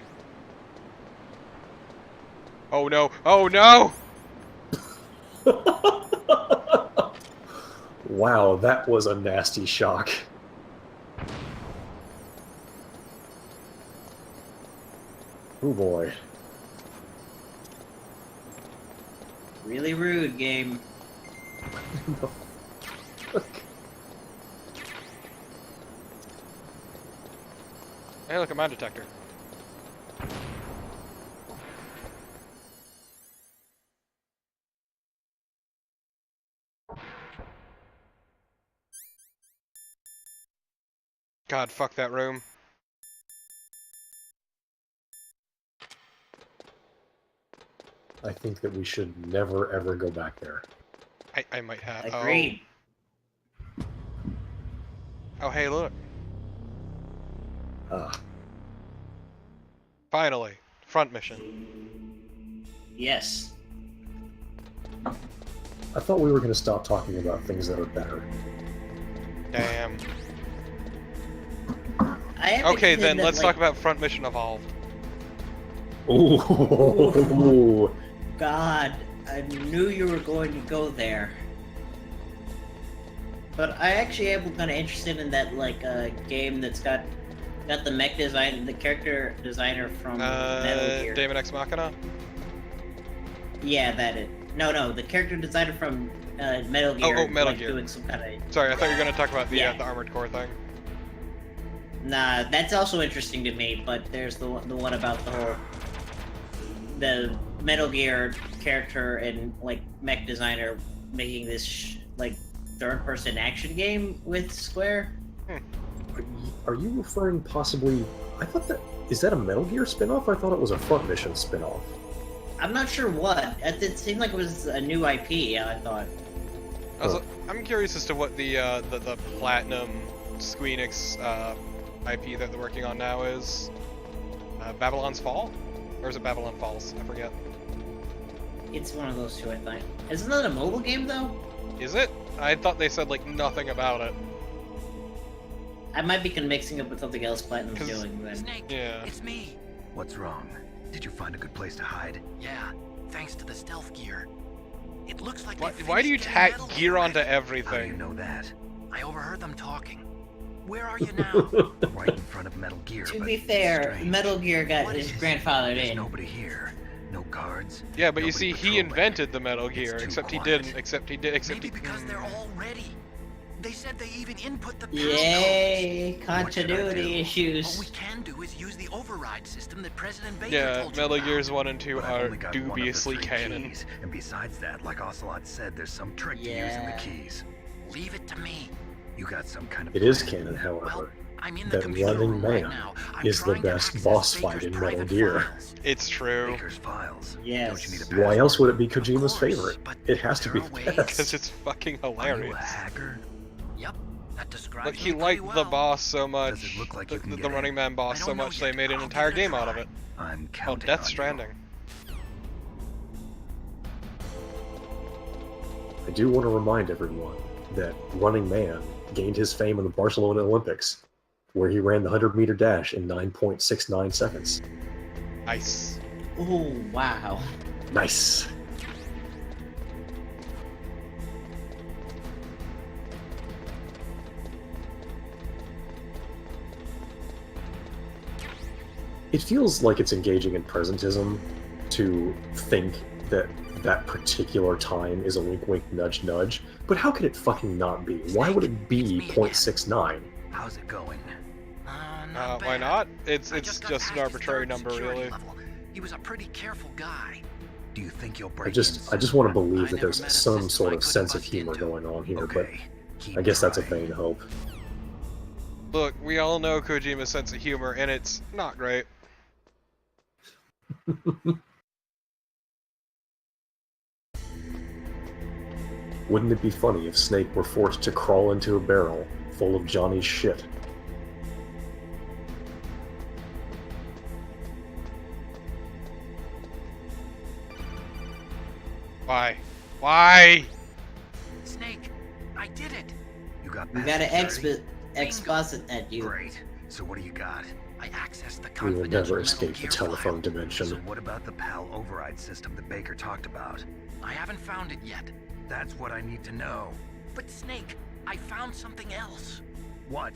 S1: Oh no! Oh no!
S4: Wow, that was a nasty shock. Oh boy.
S2: Really rude, game.
S1: Hey, look, a mine detector. God, fuck that room.
S4: I think that we should never ever go back there.
S1: I might have.
S2: Agreed.
S1: Oh, hey, look.
S4: Ah,
S1: Finally, front mission.
S2: Yes.
S4: I thought we were going to stop talking about things that are better.
S1: Damn.
S2: I have to
S1: Okay,
S2: contend
S1: then
S2: that,
S1: let's
S2: like,
S1: talk about front mission evolved.
S4: Ooh.
S2: God, I knew you were going to go there. But I actually am kind of interested in that game that's got the mech design, the character designer from Metal Gear.
S1: Daemon Ex Machina?
S2: Yeah, that it. No, the character designer from Metal Gear.
S1: Metal Gear.
S2: Doing some kind of.
S1: Sorry, I thought you were going to talk about the,
S2: Yeah.
S1: the Armored Core thing.
S2: Nah, that's also interesting to me. But there's the one about the Metal Gear character and mech designer making this third-person action game with Square.
S4: Are you referring possibly... I thought that... Is that a Metal Gear spin-off? I thought it was a Front Mission spin-off.
S2: I'm not sure what. It seemed like it was a new IP. I thought.
S1: I'm curious as to what the Platinum Squeenix IP that they're working on now is. Babylon's Fall? Or is it Babylon Falls? I forget.
S2: It's one of those two, I think. Isn't that a mobile game though?
S1: Is it? I thought they said nothing about it.
S2: I might be mixing up with something else Platinum's
S1: 'Cause-
S2: doing then.
S9: Snake,
S1: Yeah.
S9: it's me.
S7: What's wrong? Did you find a good place to hide?
S9: Yeah, thanks to the stealth gear. It looks like
S1: Why do you tack gear onto
S7: How do you
S1: everything?
S7: know that?
S9: I overheard them talking. Where are you now?
S7: Right in front of Metal Gear.
S2: To
S7: but
S2: be fair,
S7: strange.
S2: Metal Gear got
S9: What
S2: his
S9: is-
S2: grandfathered
S7: There's
S2: in.
S7: nobody here. No guards.
S1: Yeah, but you
S7: nobody
S1: see, he
S7: patrolling.
S1: invented the Metal Gear,
S7: too
S1: except he
S7: quiet.
S1: didn't, except he did, except
S9: Maybe
S1: he...
S9: because they're all ready. They said they even input the
S2: Yay!
S7: What should I
S2: Continuity
S7: do?
S9: All
S2: issues.
S9: we can do is use the override system that President Baker
S1: Yeah,
S9: told you
S1: Metal
S9: about.
S1: Gears 1 and 2
S7: But I've
S1: are
S7: only got one of the
S1: dubiously
S7: 3
S1: canon.
S7: keys, and besides that, like Ocelot said, there's some trick to using the
S2: Yeah.
S7: keys.
S9: Leave it to me.
S7: You got some kind of
S4: It is
S7: plan?
S4: canon,
S9: Well,
S4: however,
S9: I'm in the
S4: that
S9: computer
S4: Running
S9: room right
S4: Man
S9: now. I'm
S4: is the
S9: trying to
S4: best
S9: access
S4: boss
S9: Baker's
S4: fight in
S9: private
S4: Metal Gear.
S9: files.
S1: It's true.
S7: Baker's files.
S2: Yes.
S7: Don't you need a
S4: Why
S7: password?
S4: else would it be
S9: Of
S4: Kojima's
S9: course,
S4: favorite?
S9: but
S4: It has to
S9: there
S4: be
S9: are ways.
S4: the
S1: Because
S4: best.
S1: it's fucking
S7: Are you a
S1: hilarious.
S7: hacker?
S9: Yep, that describes
S1: Like, he
S9: me
S1: liked
S9: pretty
S1: the
S9: well.
S1: boss so
S7: Does
S1: much,
S7: it look like you can
S1: the
S7: get
S1: Running
S7: in?
S1: Man boss
S9: I
S1: so
S9: don't know
S1: much they
S9: yet.
S1: made an
S9: I'll
S1: entire
S9: give it a
S1: game out of
S9: try.
S1: it.
S7: I'm
S1: Called
S7: counting
S1: Death
S7: on you.
S1: Stranding.
S4: I do want to remind everyone that Running Man gained his fame in the Barcelona Olympics, where he ran the 100-meter dash in 9.69 seconds.
S1: Nice.
S2: Oh wow.
S4: Nice. It feels like it's engaging in presentism to think that that particular time is a wink wink nudge nudge, but how could it fucking not be? Why would it be 0.69?
S7: How's it going?
S9: Not
S1: Why
S9: bad.
S1: not? It's
S9: I
S1: just
S9: got
S1: an
S9: past his
S1: arbitrary
S9: third
S1: number,
S9: security
S1: really.
S9: level. He was a pretty careful guy.
S7: Do you think you'll break
S4: I just want to believe that
S9: never
S4: there's
S9: met a
S4: some
S9: system
S4: sort
S9: I
S4: of
S9: couldn't
S4: sense of
S9: bust
S4: humor
S9: into.
S4: going on here,
S7: Okay. Keep
S4: but I guess that's a
S7: trying.
S4: vain hope.
S1: Look, we all know Kojima's sense of humor, and it's not great.
S4: Wouldn't it be funny if Snake were forced to crawl into a barrel full of Johnny's shit?
S1: Why? Why?
S9: Snake, I did it.
S7: You got
S2: We
S7: past
S2: gotta
S7: security?
S2: exposit that dude.
S7: Great. So what do you got?
S9: I accessed the
S4: We will
S9: confidential
S4: never
S9: Metal
S4: escape the
S9: Gear
S4: telephone
S9: file.
S4: dimension.
S7: So what about the PAL override system that Baker talked about?
S9: I haven't found it yet.
S7: That's what I need to know.
S9: But Snake, I found something else.
S7: What?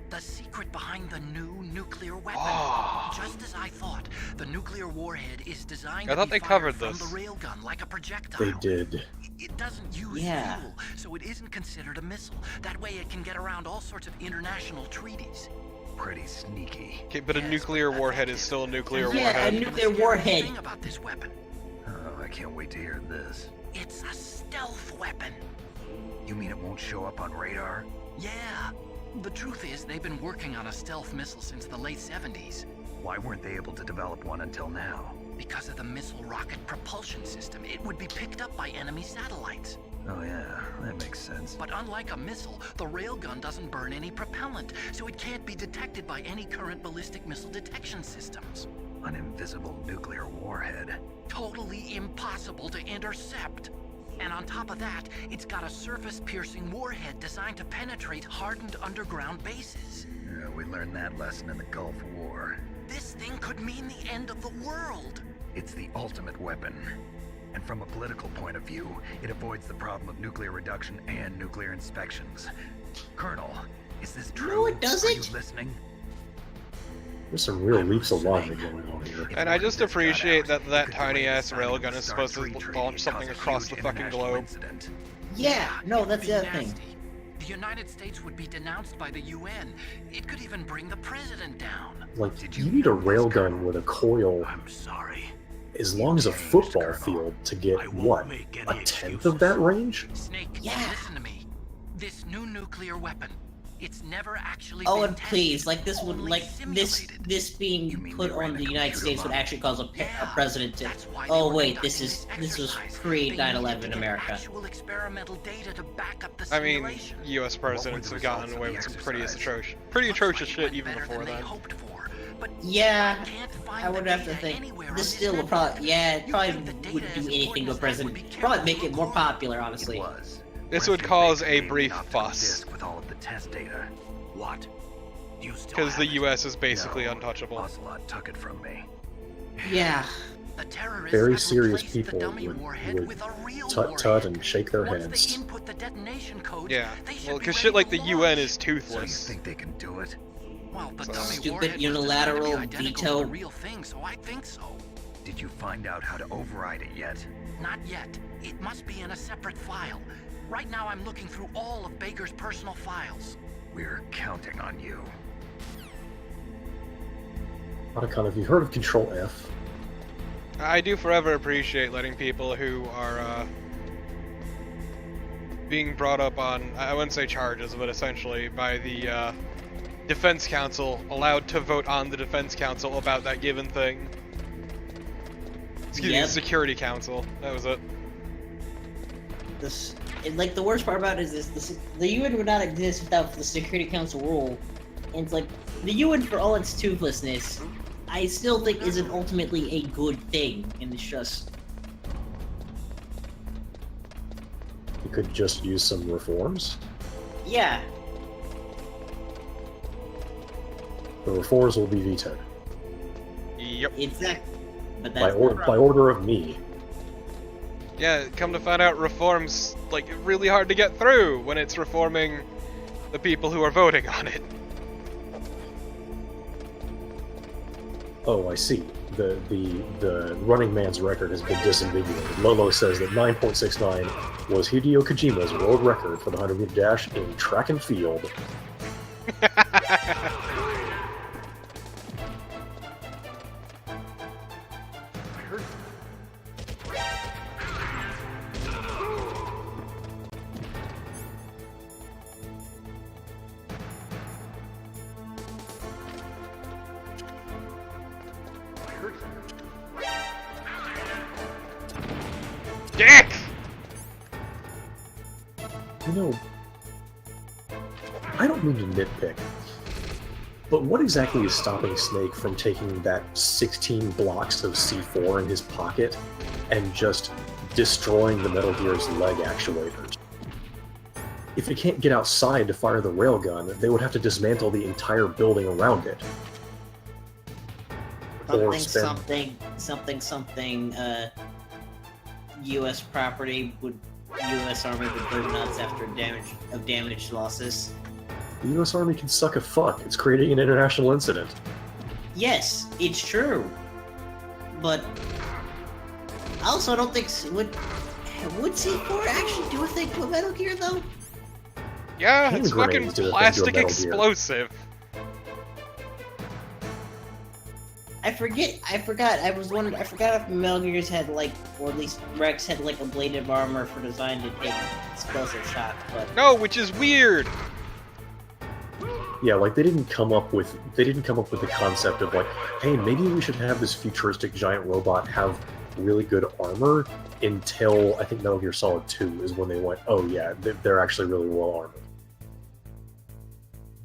S9: The secret behind the new nuclear weapon.
S1: Oh.
S9: Just as I thought, the nuclear warhead is designed
S1: I
S9: to
S1: thought
S9: be
S1: they
S9: fired
S1: covered
S9: from
S1: this.
S9: the railgun like a projectile.
S4: They did.
S9: It doesn't use
S2: Yeah.
S9: fuel, so it isn't considered a missile. That way it can get around all sorts of international treaties.
S7: Pretty sneaky.
S1: Okay, but a
S9: Yes,
S1: nuclear
S9: but
S1: warhead is
S9: effective.
S1: still a nuclear
S9: And
S2: Yeah,
S1: warhead.
S2: a nuclear
S9: the scary
S2: warhead.
S9: thing about this weapon,
S7: Oh, I can't wait to hear this.
S9: it's a stealth weapon.
S7: You mean it won't show up on radar?
S9: Yeah. The truth is, they've been working on a stealth missile since the late 70s.
S7: Why weren't they able to develop one until now?
S9: Because of the missile rocket propulsion system, it would be picked up by enemy satellites.
S7: Oh yeah, that makes sense.
S9: But unlike a missile, the railgun doesn't burn any propellant, so it can't be detected by any current ballistic missile detection systems.
S7: An invisible nuclear warhead.
S9: Totally impossible to intercept. And on top of that, it's got a surface-piercing warhead designed to penetrate hardened underground bases.
S7: Yeah, we learned that lesson in the Gulf War.
S9: This thing could mean the end of the world.
S7: It's the ultimate weapon. And from a political point of view, it avoids the problem of nuclear reduction and nuclear inspections. Colonel, is this true?
S2: No, it doesn't.
S7: Are you listening?
S4: There's some real leaps of logic going on here.
S1: And I just
S7: If one of this
S1: appreciate
S7: got out,
S1: that
S7: it could
S1: tiny
S7: delay
S1: ass
S7: the signing of
S1: railgun
S7: the
S1: is supposed
S7: START
S1: to
S7: treaty
S1: launch
S7: and
S1: something
S7: cause a
S1: across the
S7: huge
S1: fucking
S7: international
S1: globe.
S7: incident.
S2: Yeah, no, that's the
S9: It'd
S2: other
S9: be
S2: thing.
S9: nasty. The United States would be denounced by the UN. It could even bring the president down.
S4: Like,
S7: Did
S4: you
S7: you
S4: need a
S7: know this,
S4: railgun
S7: Colonel?
S4: with a coil
S8: I'm sorry.
S4: as long as a
S7: Changed,
S4: football
S7: Colonel.
S4: field to get,
S8: I won't
S4: what,
S8: make any
S4: a tenth
S8: excuses.
S4: of that range?
S9: Snake,
S2: Yeah.
S9: listen to me. This new nuclear weapon, it's never actually
S2: Oh,
S9: been
S2: and
S9: tested,
S2: please, like this would,
S9: only
S2: like this,
S9: simulated.
S2: this being
S7: You mean
S2: put
S7: they ran
S2: on
S7: a
S2: the United
S7: computer
S2: States would
S7: model?
S2: actually cause a
S9: Yeah,
S2: president to.
S9: that's why they
S2: Oh
S9: were
S2: wait, this
S9: conducting
S2: is was
S9: exercise.
S2: pre
S9: They
S2: 9/11
S9: needed to get
S2: America.
S9: Actual experimental data to back up the
S1: I mean,
S9: simulation.
S1: U.S. presidents have gotten away with some pretty atrocious shit even before that.
S2: Yeah, I would have to think. This still would probably, yeah, it probably wouldn't do anything to a president. Probably make it more popular, honestly.
S7: It was.
S1: This would
S7: President
S1: cause
S7: Baker
S1: a
S7: gave me
S1: brief
S7: an optical
S1: fuss.
S7: disc with all of the test data.
S8: What? You still
S1: Because the
S8: have it?
S1: U.S. is basically
S7: No,
S1: untouchable.
S7: Ocelot took it from me.
S2: Yeah,
S9: The terrorists
S4: Very
S9: have
S4: serious
S9: replaced the
S4: people
S9: dummy
S4: would
S9: warhead with a real
S4: tut-tut
S9: warhead.
S4: and shake their
S9: Once
S4: heads.
S9: they input the detonation codes,
S1: Yeah,
S9: they should
S1: well,
S9: be
S1: because
S9: ready
S1: shit like
S9: to
S1: the UN
S9: launch.
S1: is
S7: So you
S1: toothless.
S7: think they can do it?
S9: Well, the
S1: So-
S9: dummy
S2: Stupid
S9: warhead was
S2: unilateral
S9: designed to be identical to
S2: veto.
S9: the real thing, so I think so.
S7: Did you find out how to override it yet?
S9: Not yet. It must be in a separate file. Right now, I'm looking through all of Baker's personal files.
S7: We're counting on you.
S4: Otacon, have you heard of Control F?
S1: I do forever appreciate letting people who are being brought up on, I wouldn't say charges, but essentially by the Defense Council, allowed to vote on the Defense Council about that given thing. Excuse me,
S2: Yep.
S1: the Security Council. That was it.
S2: this, and like the worst part about it is this: the UN would not exist without the Security Council rule. And it's like the UN, for all its toothlessness, I still think isn't ultimately a good thing, and it's just
S4: You could just use some reforms.
S2: yeah.
S4: The reforms will be vetoed
S1: Yep.
S2: Exactly. But
S4: by,
S2: that's the
S4: by
S2: problem.
S4: order of me.
S1: Yeah, come to find out, reforms, like, really hard to get through when it's reforming the people who are voting on it.
S4: Oh, I see. The Running Man's record has been disambiguated. Lolo says that 9.69 was Hideo Kojima's world record for the 100-meter dash in track and field.
S1: Dick!
S4: You know, I don't mean to nitpick, but what exactly is stopping Snake from taking that 16 blocks of C4 in his pocket and just destroying the Metal Gear's leg actuators? If it can't get outside to fire the railgun, they would have to dismantle the entire building around it.
S2: something, U.S. property U.S. Army would go nuts after damage losses.
S4: The U.S. Army can suck a fuck. It's creating an international incident.
S2: Yes, it's true. But also, I don't think would C4 actually do a thing to a Metal Gear though?
S1: Yeah,
S4: Hand
S1: it's fucking
S4: grenades do a thing to a
S1: plastic
S4: Metal Gear.
S1: explosive.
S2: I forgot if Metal Gears had like, or at least Rex had like a bladed armor for design to take explosive shots, but
S1: No, which is weird.
S4: Yeah, like they didn't come up with the concept of like, hey, maybe we should have this futuristic giant robot have really good armor until I think Metal Gear Solid 2 is when they went, oh yeah, they're actually really well armored.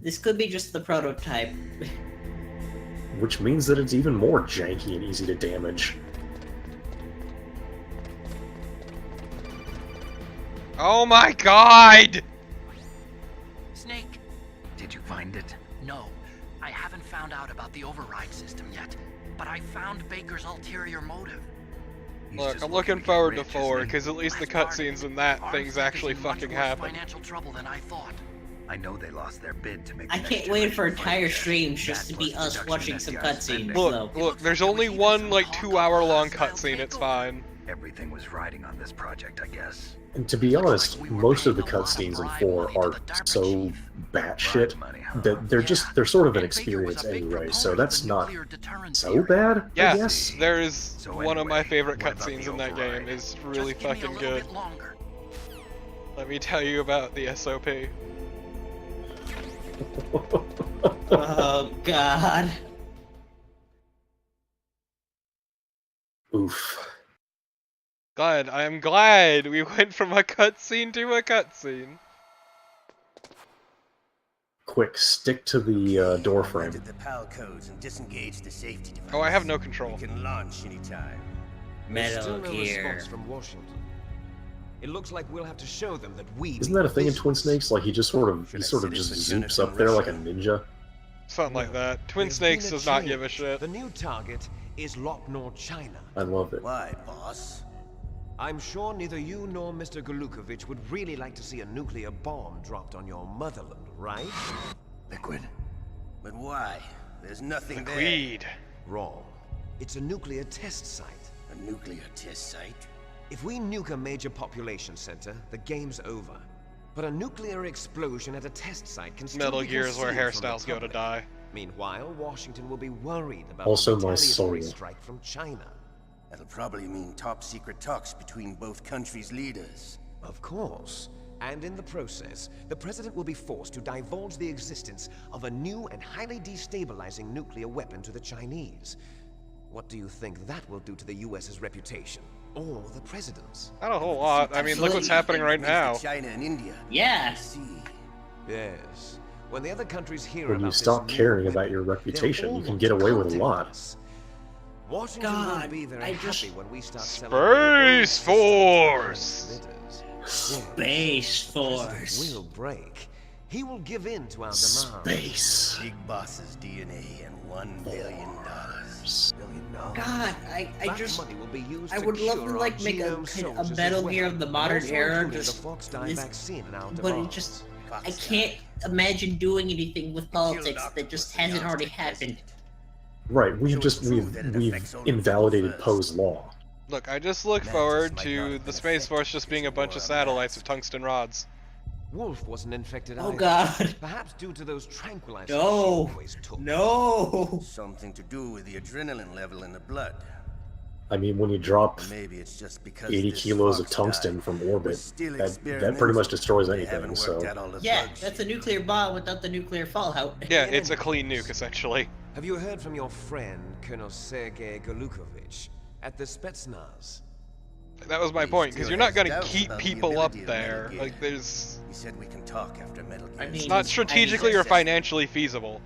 S2: this could be just the prototype.
S4: Which means that it's even more janky and easy to damage.
S1: Oh my god!
S9: Snake,
S7: Did you find it?
S9: no. I haven't found out about the override system yet, but I found Baker's ulterior motive.
S7: He's
S1: Look,
S7: just
S1: I'm looking
S7: get
S1: forward to
S7: rich,
S1: 4,
S7: isn't he?
S1: because at least the
S9: Last
S1: cutscenes in that
S9: Arms
S1: things
S9: is
S1: actually
S9: in much
S1: fucking
S9: worse
S1: happen.
S9: financial trouble than I thought.
S7: I know they lost their bid to make.
S2: I
S7: the
S2: can't
S7: next
S2: wait for
S7: generation
S2: entire
S7: fighter.
S2: streams just
S7: That
S2: to be
S7: plus
S2: us
S7: reduction
S2: watching
S7: in
S2: some
S7: SDI
S2: cutscenes.
S7: spending.
S2: Look,
S1: Look, there's only one, like, 2-hour-long cutscene, it's fine.
S7: Everything was riding on this project, I guess.
S4: And to be honest, most of the cutscenes in 4 are so batshit that they're sort of an experience anyway, so that's not so bad, I
S1: Yeah,
S4: guess.
S1: there is
S7: So
S1: one of my
S7: anyway,
S1: favorite
S7: what about
S1: cutscenes
S7: the
S1: in that game.
S7: override?
S1: Is really
S9: Just give me a
S1: fucking
S9: little
S1: good.
S9: bit longer.
S1: Let me tell you about the SOP.
S2: oh god.
S4: Oof.
S1: I am glad we went from a cutscene to a cutscene.
S4: Quick, stick to the door frame.
S10: Implemented the PAL codes and disengaged the safety device.
S1: Oh, I have no control.
S10: We can launch anytime.
S2: Metal Gear.
S11: from Washington. It looks like we'll have to show them that we.
S4: Isn't that a thing in Twin Snakes? Like he sort of just zoops up there like a ninja.
S1: Something like that. Twin
S11: There's
S1: Snakes
S11: been a
S1: does not
S11: change.
S1: give a shit.
S11: The new target is Lopnor, China.
S4: I love it.
S10: Why, boss?
S11: I'm sure neither you nor Mr. Golukovich would really like to see a nuclear bomb dropped on your motherland, right?
S10: Liquid. But why? There's nothing there.
S1: Agreed.
S11: Wrong. It's a nuclear test site.
S10: A nuclear test site?
S11: If we nuke a major population center, the game's over. But a nuclear explosion at a test site can still
S1: Metal
S11: be
S1: Gear is where
S11: concealed from the
S1: hairstyles go to
S11: public.
S1: die.
S11: Meanwhile, Washington will be worried about
S4: Also
S11: the
S4: my
S11: retaliatory
S4: soul.
S11: strike from China.
S10: That'll probably mean top secret talks between both countries' leaders.
S11: Of course. And in the process, the president will be forced to divulge the existence of a new and highly destabilizing nuclear weapon to the Chinese. What do you think that will do to the US's reputation? Or the president's?
S1: Not a whole lot. I mean, look what's happening right now.
S10: China and India.
S2: Yeah.
S10: I see.
S11: Yes. When the other countries hear
S4: When
S11: about
S4: you
S11: this
S4: stop
S11: new
S4: caring
S11: weapon,
S4: about your
S11: they'll
S4: reputation,
S11: all
S4: you can
S11: want
S4: get
S11: to
S4: away with a
S11: contact
S4: lot.
S11: us. Washington
S2: God,
S11: won't be very
S2: I
S11: happy
S2: just-
S11: when we start selling their own
S1: Space
S11: systems
S1: Force!
S11: to transmitters.
S2: Space
S11: President
S2: Force.
S11: will break. He will give in to our demands.
S4: Space.
S10: Big boss's DNA and $1 billion.
S2: God, I
S11: That
S2: just
S11: money will be used
S2: I
S11: to
S2: would love
S11: cure
S2: to
S11: our
S2: like make a
S11: genome soldiers as
S2: Metal
S11: well,
S2: Gear of the
S11: and
S2: modern
S11: also
S2: era,
S11: including
S2: just
S11: the Foxdie
S2: this-
S11: vaccine in our
S2: but it
S11: demands.
S2: just I can't imagine doing anything with politics that just hasn't already happened.
S4: Right, we've invalidated Poe's law.
S1: Look, I just look forward to the Space Force just being a bunch of satellites with tungsten rods.
S11: Wolf wasn't infected
S2: Oh
S11: either.
S2: God.
S11: Perhaps due to those tranquilizers
S2: No.
S11: she always took.
S2: No.
S10: Something to do with the adrenaline level in the blood.
S4: I mean, when you drop
S10: Or maybe it's just because
S4: 80
S10: this
S4: kilos of
S10: Fox
S4: tungsten
S10: died.
S4: from
S10: We're
S4: orbit,
S10: still
S4: that pretty much
S10: experimental.
S4: destroys
S10: They
S4: anything,
S10: haven't
S4: so...
S10: worked out all the
S2: Yeah,
S10: bugs
S2: that's a
S10: yet.
S2: nuclear bomb without the nuclear fallout.
S1: Yeah, it's a clean nuke, essentially.
S11: Have you heard from your friend, Colonel Sergei Golukovich, at the Spetsnaz?
S1: That was my
S10: He
S1: point,
S10: still
S1: because you're not
S10: has
S1: gonna
S10: doubts
S1: keep
S10: about the
S1: people up
S10: ability of Metal
S1: there.
S10: Gear.
S1: Like, there's...
S10: He said we can talk after Metal Gear.
S2: I mean,
S1: It's not strategically or
S10: just-
S1: financially feasible.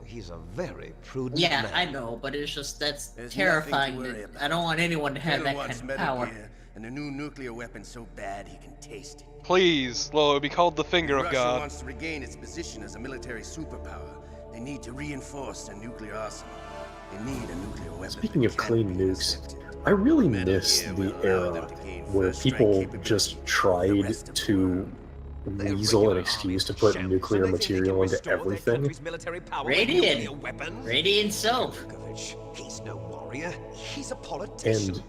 S11: He's a very prudent
S2: Yeah,
S11: man.
S2: I know, but it's just that's
S10: There's
S2: terrifying.
S10: nothing to worry
S2: That
S10: about.
S2: I don't want anyone to have
S10: Colonel
S2: that
S10: wants
S2: kind of
S10: Metal
S2: power.
S10: Gear and a new nuclear weapon so bad he can taste it.
S1: Please, well, it would be called the Finger of
S10: Russia
S1: God.
S10: wants to regain its position as a military superpower. They need to reinforce their nuclear arsenal. You need a nuclear weapon.
S4: Speaking of
S10: that can't
S4: clean
S10: be
S4: nukes,
S10: intercepted.
S4: I really
S10: Metal
S4: miss
S10: gear
S4: the
S10: will allow
S4: era
S10: them to gain
S4: where
S10: first strike
S4: people
S10: capability
S4: just
S10: over the
S4: tried
S10: rest of the
S4: to
S10: world.
S4: weasel an excuse to put nuclear material into everything.
S2: Radiant soap.
S11: He's no warrior. He's a politician.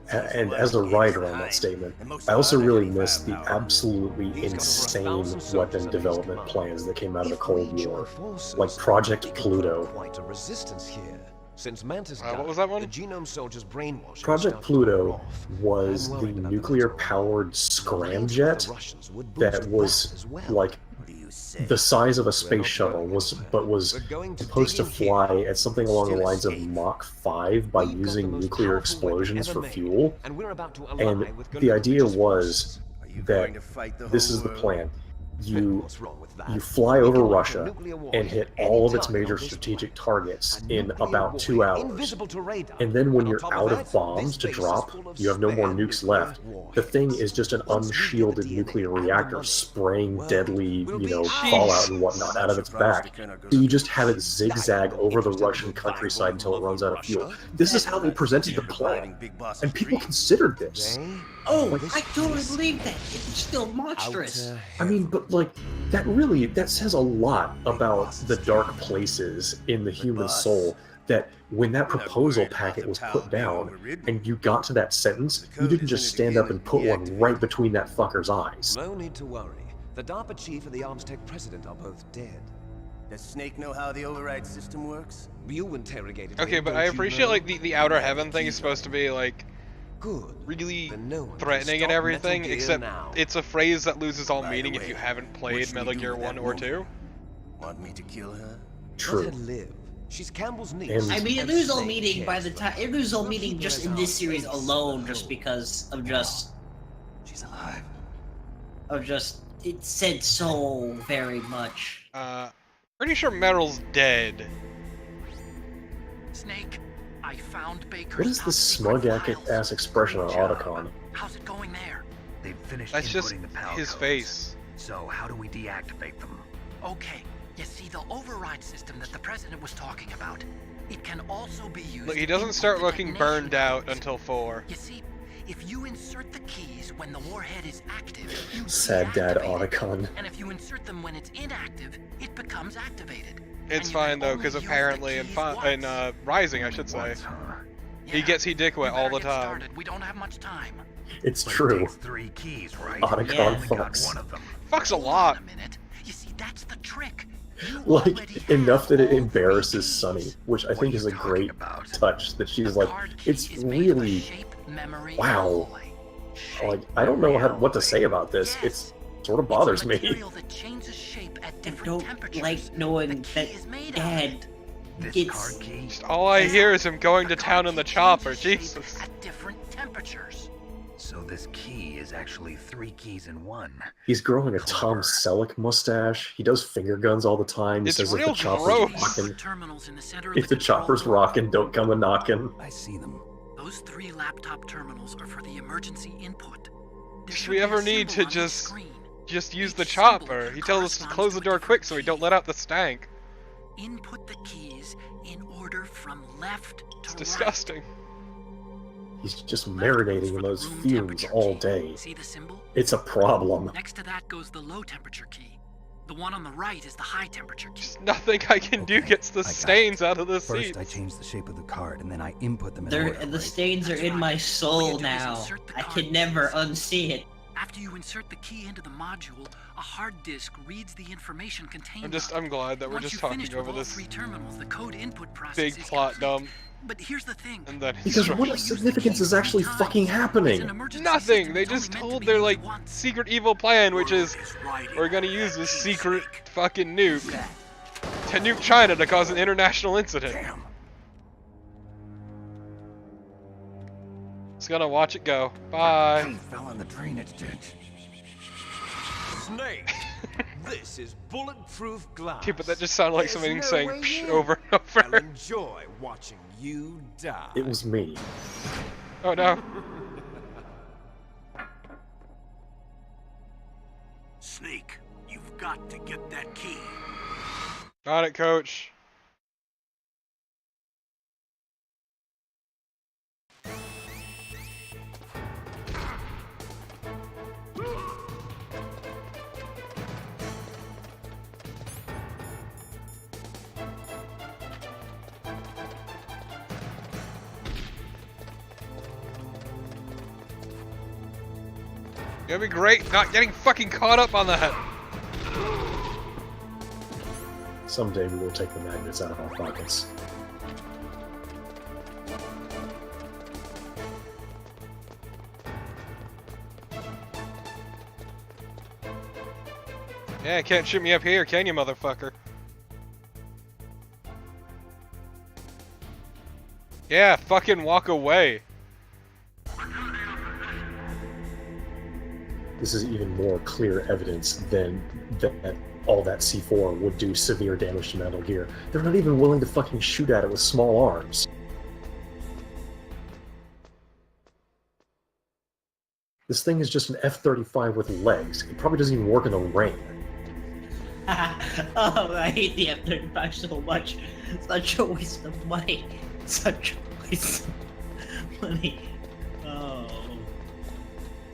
S4: And as a writer on that statement, I also really miss the absolutely insane weapon development plans that came out of the Cold War, like Project Pluto.
S11: Quite a resistance here. Since Mantis
S1: what was that one?
S11: The genome soldiers brainwashing
S4: Project Pluto was the nuclear-powered scramjet that was like the size of a space shuttle, but was supposed to fly at something along the lines of Mach 5 by using nuclear explosions for fuel. And the idea was that this is the plan. You fly over Russia and hit all of its major strategic targets in about 2 hours. And then when you're out of bombs to drop, you have no more nukes left. The thing is just an unshielded nuclear reactor spraying deadly, fallout and whatnot out of its back. So you just have it zigzag over the Russian countryside until it runs out of fuel. This is how they presented the plan. And people considered this.
S2: Oh, I totally believe that. It's still monstrous.
S4: I mean, but that says a lot about the dark places in the human soul, that when that proposal packet was put down and you got to that sentence, you didn't just stand up and put one right between that fucker's eyes.
S11: No need to worry. The DARPA chief and the ArmsTech president are both dead.
S10: Does Snake know how the override system works?
S11: You interrogated
S1: Okay,
S11: him,
S1: but
S11: don't
S1: I
S11: you
S1: appreciate
S11: know?
S1: like the outer heaven thing is supposed to be like really threatening and everything, except it's a phrase that loses all meaning if you haven't played Metal Gear 1 or 2.
S10: Want me to kill her?
S4: True.
S11: Let her live. She's Campbell's niece.
S2: I mean, it loses all meaning by the time. It loses all meaning just in this series alone, just because of just.
S10: She's alive.
S2: Of just. It said so very much.
S1: Pretty sure Meryl's dead.
S9: Snake, I found Baker's
S4: What is this smug-ass expression on Otacon?
S9: How's it going there?
S7: They've finished
S1: That's just
S7: inputting the PAL
S1: his
S7: codes.
S1: face.
S7: So how do we deactivate them?
S9: Okay, you see the override system that the president was talking about. It can also be used.
S1: Look, he doesn't start looking burned out until 4.
S9: You see, if you insert the keys when the warhead is active, you
S4: Sad dad
S9: deactivate it.
S4: Otacon.
S9: And if you insert them when it's inactive, it becomes activated.
S1: It's fine though, because apparently in Rising, I should say, he gets Dickwit all the time.
S9: We don't have much time.
S4: It's
S7: But it
S4: true.
S7: takes 3 keys, right?
S4: Otacon
S7: Only got
S4: fucks.
S7: one of them.
S1: Fucks a lot.
S9: You see, that's the trick.
S4: Like, enough that it embarrasses Sunny, which I think is a great touch, that she's like, it's really, wow. Like, I don't know what to say about this. It sort of bothers me.
S2: I don't like knowing that Dad gets.
S1: Just all I hear is him going to town in the chopper. Jesus.
S9: At different temperatures.
S7: So this key is actually 3 keys in one.
S4: He's growing a Tom Selleck mustache. He does finger guns all the time. He
S1: It's
S4: says if
S1: real
S4: the chopper's
S1: gross.
S4: rocking, if the chopper's rocking, don't come a knocking.
S10: I see them.
S9: Those 3 laptop terminals are for the emergency input.
S1: If we ever need to just use the chopper, he tells us to close the door quick so we don't let out the stank.
S9: Input the keys in order from left to
S1: It's disgusting.
S4: He's just marinating in those fumes all day.
S9: See the symbol?
S4: It's a problem.
S9: Next to that goes the low temperature key. The one on the right is the high temperature key.
S1: Nothing I can do gets the stains out of the
S12: First,
S1: seat.
S12: I change the shape of the card, and then I input them in
S2: They're,
S12: order.
S2: the stains are in my soul now. I can never unsee it.
S9: After you insert the key into the module, a hard disk reads the information contained.
S1: I'm glad that we're
S9: Once
S1: just
S9: you've
S1: talking
S9: finished
S1: over
S9: with all
S1: this
S9: 3 terminals, the code input process
S1: big
S9: is
S1: plot
S9: complete.
S1: dump.
S9: But here's the thing.
S1: And then
S4: Because what of significance is actually fucking happening?
S1: Nothing. They just told their like secret evil plan, which is we're gonna use this secret fucking nuke to nuke China to cause an international incident. Just gonna watch it go. Bye.
S12: Fell on the drainage ditch.
S11: Snake, this is bulletproof glass.
S1: Yeah, but that just sounded like
S11: There's
S1: something
S11: no
S1: saying
S11: way
S1: psh
S11: in.
S1: over and
S11: I'll
S1: over.
S11: enjoy watching you die.
S4: It was me.
S1: Oh no.
S8: Snake, you've got to get that key.
S1: Got it, coach. It'd be great not getting fucking caught up on that.
S4: Someday we will take the magnets out of our pockets.
S1: Yeah, can't shoot me up here, can you, motherfucker? Yeah, fucking walk away.
S4: This is even more clear evidence than that all that C4 would do severe damage to Metal Gear. They're not even willing to fucking shoot at it with small arms. This thing is just an F-35 with legs. It probably doesn't even work in the rain.
S2: Oh, I hate the F-35 so much. Such a waste of money. Such a waste of money. Oh.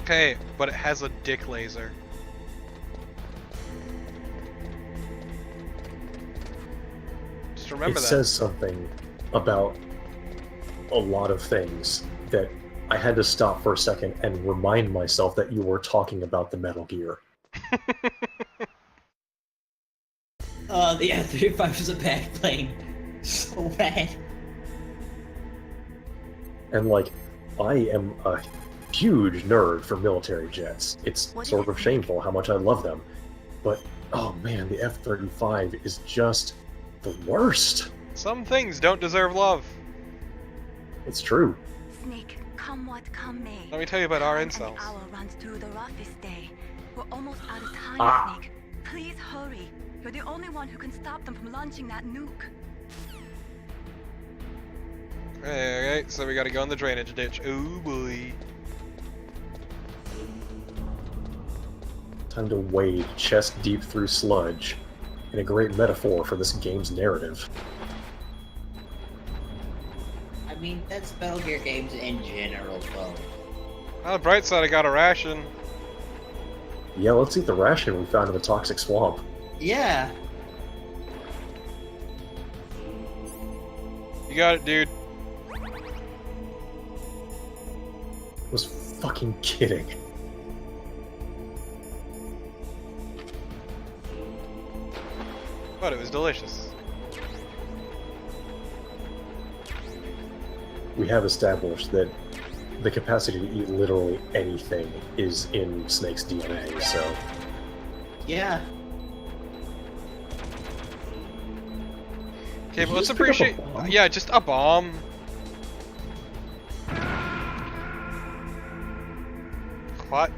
S1: Okay, but it has a dick laser. Just remember
S4: it
S1: that.
S4: says something about a lot of things that I had to stop for a second and remind myself that you were talking about the Metal Gear.
S2: The F-35 is a bad plane. So bad.
S4: And like, I am a huge nerd for military jets. It's sort of shameful how much I love them. But, oh man, the F-35 is just the worst.
S1: Some things don't deserve love.
S4: It's true.
S5: Snake, come what come may.
S1: Let me tell you about our
S5: An
S1: incels.
S5: hour runs through the roughest day. We're almost out of time, Snake. Please hurry. You're the only one who can stop them from launching that nuke.
S1: Okay, so we gotta go in the drainage ditch. Ooh boy.
S4: Time to wade chest deep through sludge, in a great metaphor for this game's narrative.
S2: I mean, that's Metal Gear games in general, though.
S1: On the bright side, I got a ration.
S4: Yeah, let's eat the ration we found in the toxic swamp.
S2: Yeah.
S1: You got it, dude.
S4: I was fucking kidding.
S1: But it was delicious.
S4: We have established that the capacity to eat literally anything is in Snake's DNA, so...
S2: Yeah.
S1: Okay, but let's
S4: just pick up a
S1: appreciate...
S4: bomb?
S1: Yeah, just a bomb. What?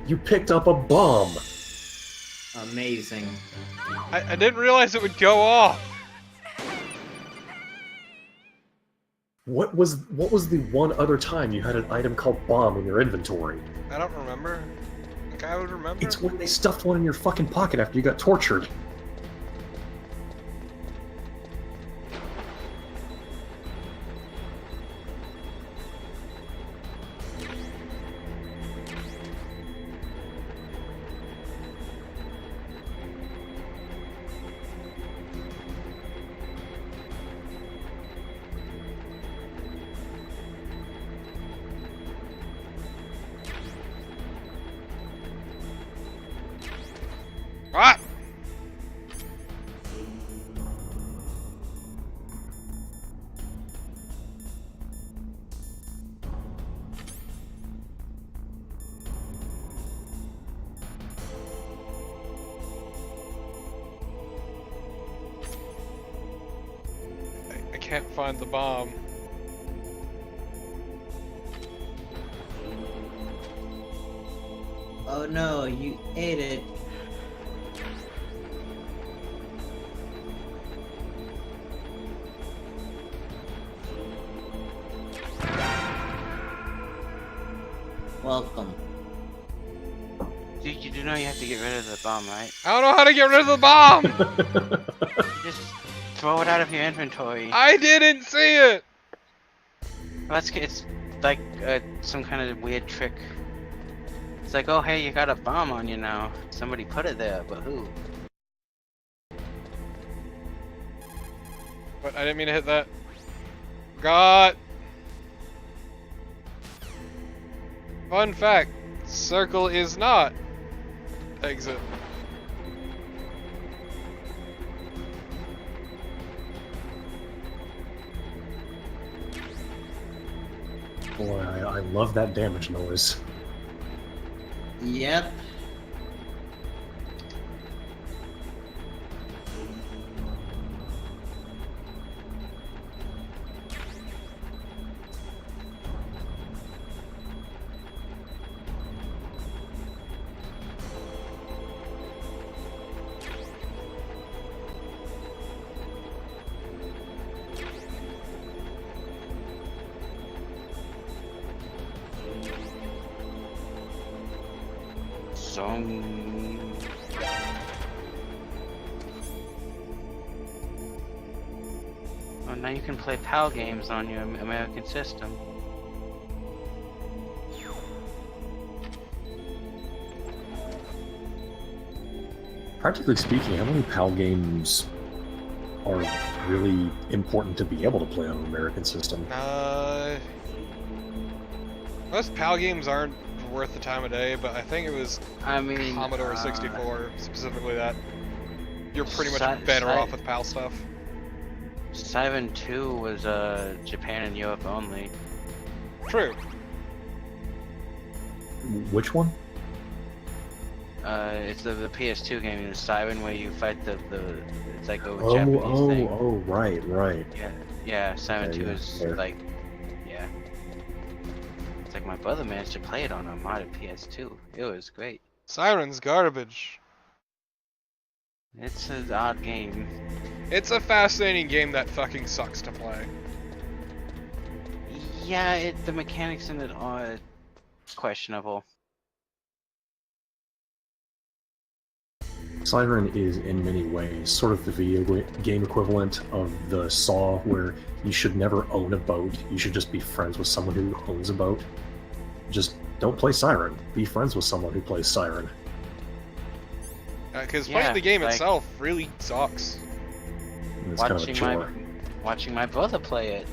S4: You picked up a bomb!
S2: Amazing.
S1: I didn't realize it would go off.
S4: What was the one other time you had an item called bomb in your inventory?
S1: I don't remember. I think I would remember.
S4: It's when they stuffed one in your fucking pocket after you got tortured.
S1: Ah! I can't find the bomb.
S2: Oh no, you ate it. Welcome.
S13: Dude, you do know you have to get rid of the bomb, right?
S1: I don't know how to get rid of the bomb!
S13: Just throw it out of your inventory.
S1: I didn't see it!
S13: It's like some kind of weird trick. It's like, oh hey, you got a bomb on you now. Somebody put it there, but who?
S1: But I didn't mean to hit that. Forgot! Fun fact, Circle is not. Exit.
S4: Boy, I love that damage noise.
S2: Yep.
S13: Well, now you can play PAL games on your American system.
S4: Practically speaking, how many PAL games are really important to be able to play on an American system?
S1: Most PAL games aren't worth the time of day, but I think it was Commodore 64 specifically that you're pretty much better off with PAL stuff.
S13: Siren 2 was Japan and Europe only.
S1: True.
S4: Which one?
S13: It's the PS2 game, the Siren, where you fight the it's like a Japanese thing.
S4: Oh, right.
S13: Yeah, Siren 2
S4: yeah,
S13: is
S4: fair.
S13: like, yeah. It's like my brother managed to play it on a modded PS2. It was great.
S1: Siren's garbage.
S13: It's an odd game.
S1: It's a fascinating game that fucking sucks to play.
S13: Yeah, the mechanics in it are questionable.
S4: Siren is in many ways sort of the video game equivalent of the Saw, where you should never own a boat, you should just be friends with someone who owns a boat. Just don't play Siren, be friends with someone who plays Siren.
S1: Because playing the game itself really sucks.
S4: It's kind of a chore.
S13: Watching my brother play it.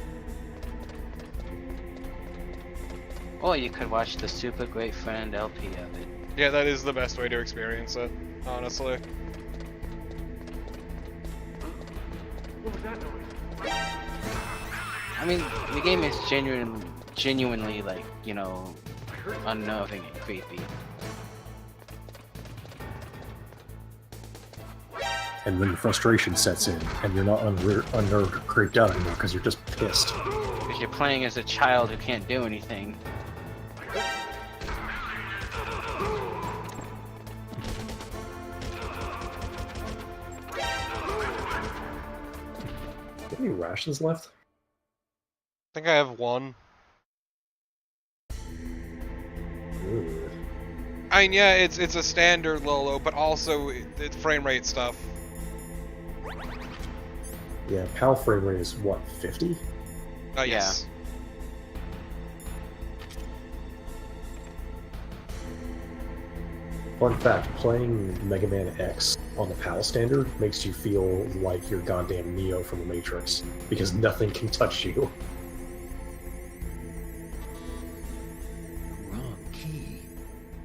S13: Or you could watch the Super Great Friend LP of it.
S1: Yeah, that is the best way to experience it, honestly.
S13: I mean, the game is genuinely like, you know, unnerving and creepy.
S4: And then frustration sets in, and you're not unnerved or creeped out anymore because you're just pissed.
S13: Because you're playing as a child who can't do anything.
S4: Any rations left?
S1: I think I have one.
S4: Ooh.
S1: I mean, yeah, it's a standard Lolo, but also it's frame rate stuff.
S4: Yeah, PAL frame rate is what, 50?
S1: Oh, yes.
S4: Fun fact, playing Mega Man X on the PAL standard makes you feel like you're goddamn Neo from the Matrix, because nothing can touch you.
S12: Wrong key.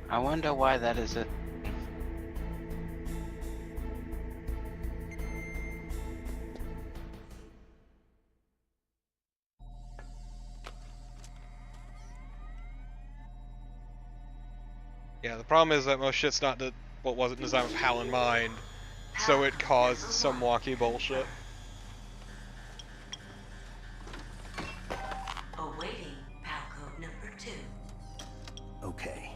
S13: I wonder why that is a...
S1: Yeah, the problem is that most shit's not what wasn't designed with PAL in mind, so it caused some wonky bullshit.
S14: Awaiting PAL code number 2.
S12: Okay,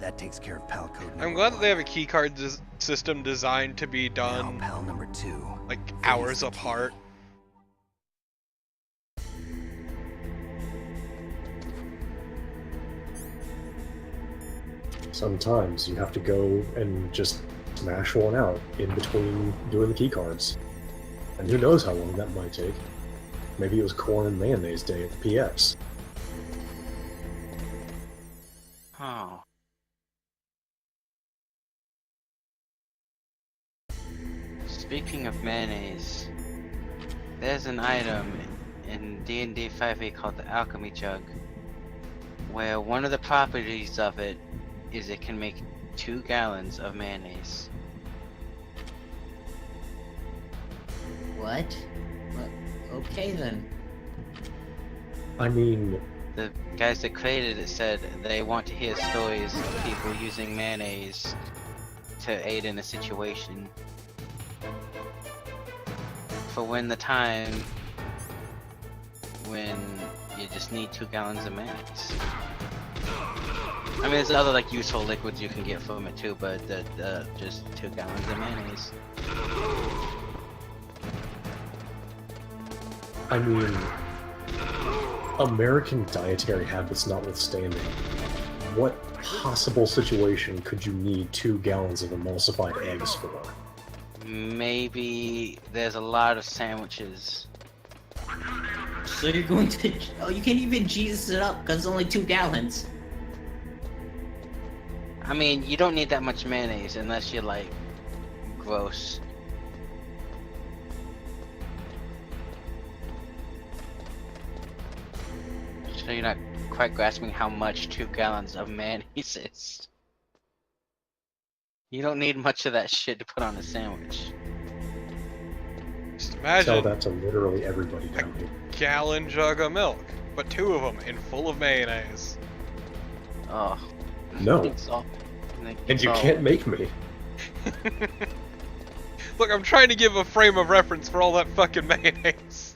S12: that takes care of PAL code number
S1: I'm glad that
S12: 1.
S1: they have a keycard system designed to be done
S12: Now PAL number 2.
S1: like hours apart.
S4: Sometimes you have to go and just smash one out in between doing the keycards. And who knows how long that might take. Maybe it was corn and mayonnaise day at the PX.
S13: Oh. Speaking of mayonnaise, there's an item in D&D 5e called the Alchemy Jug, where one of the properties of it is it can make 2 gallons of mayonnaise.
S2: What? Okay then.
S4: I mean,
S13: The guys that created it said they want to hear stories of people using mayonnaise to aid in a situation. For when the time when you just need 2 gallons of mayonnaise. I mean, there's other like useful liquids you can get from it too, but just 2 gallons of mayonnaise.
S4: I mean, American dietary habits notwithstanding, what possible situation could you need 2 gallons of emulsified eggs for?
S13: Maybe there's a lot of sandwiches.
S2: So you're going to... Oh, you can't even Jesus it up, because it's only 2 gallons.
S13: I mean, you don't need that much mayonnaise unless you're like gross. So you're not quite grasping how much 2 gallons of mayonnaise is. You don't need much of that shit to put on a sandwich.
S1: Just imagine
S4: Tell that to literally everybody down here.
S1: gallon jug of milk, but 2 of them in full of mayonnaise.
S13: Oh.
S4: No.
S1: And
S4: you can't make me.
S1: Look, I'm trying to give a frame of reference for all that fucking mayonnaise.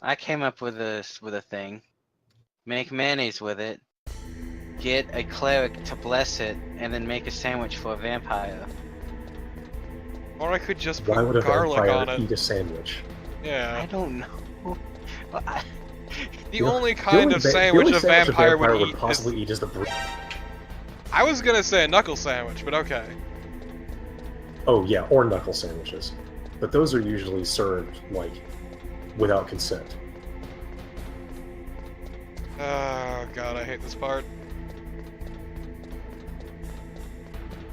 S13: I came up with a thing. Make mayonnaise with it. Get a cleric to bless it, and then make a sandwich for a vampire.
S1: Or I could just
S4: Why
S1: put
S4: would a
S1: garlic on
S4: vampire
S1: it.
S4: eat a sandwich?
S1: Yeah.
S13: I don't know.
S1: The only kind of sandwich a vampire would eat
S4: possibly eat is the bread.
S1: I was gonna say a knuckle sandwich, but okay.
S4: Oh yeah, or knuckle sandwiches. But those are usually served, like, without consent.
S1: Oh god, I hate this part.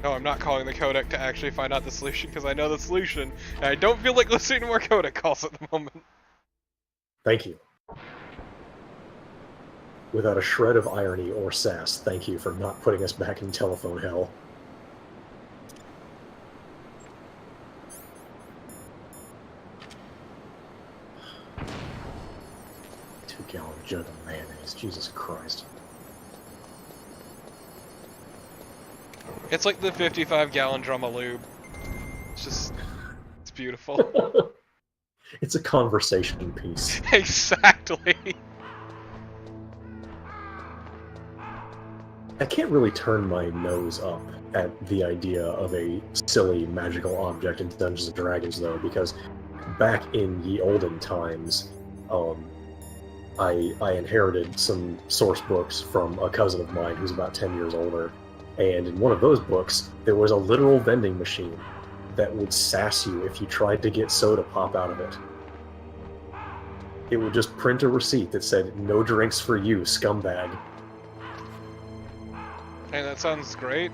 S1: No, I'm not calling the codec to actually find out the solution, because I know the solution, and I don't feel like listening to more codec calls at the moment.
S4: Thank you. Without a shred of irony or sass, thank you for not putting us back in telephone hell. Two-gallon jug of mayonnaise, Jesus Christ.
S1: It's like the 55-gallon drum of lube. It's just... it's beautiful.
S4: It's a conversation piece.
S1: Exactly.
S4: I can't really turn my nose up at the idea of a silly magical object in Dungeons & Dragons, though, because back in ye olden times, I inherited some source books from a cousin of mine who's about 10 years older, and in one of those books, there was a literal vending machine that would sass you if you tried to get soda pop out of it. It would just print a receipt that said, "No drinks for you, scumbag."
S1: Hey, that sounds great.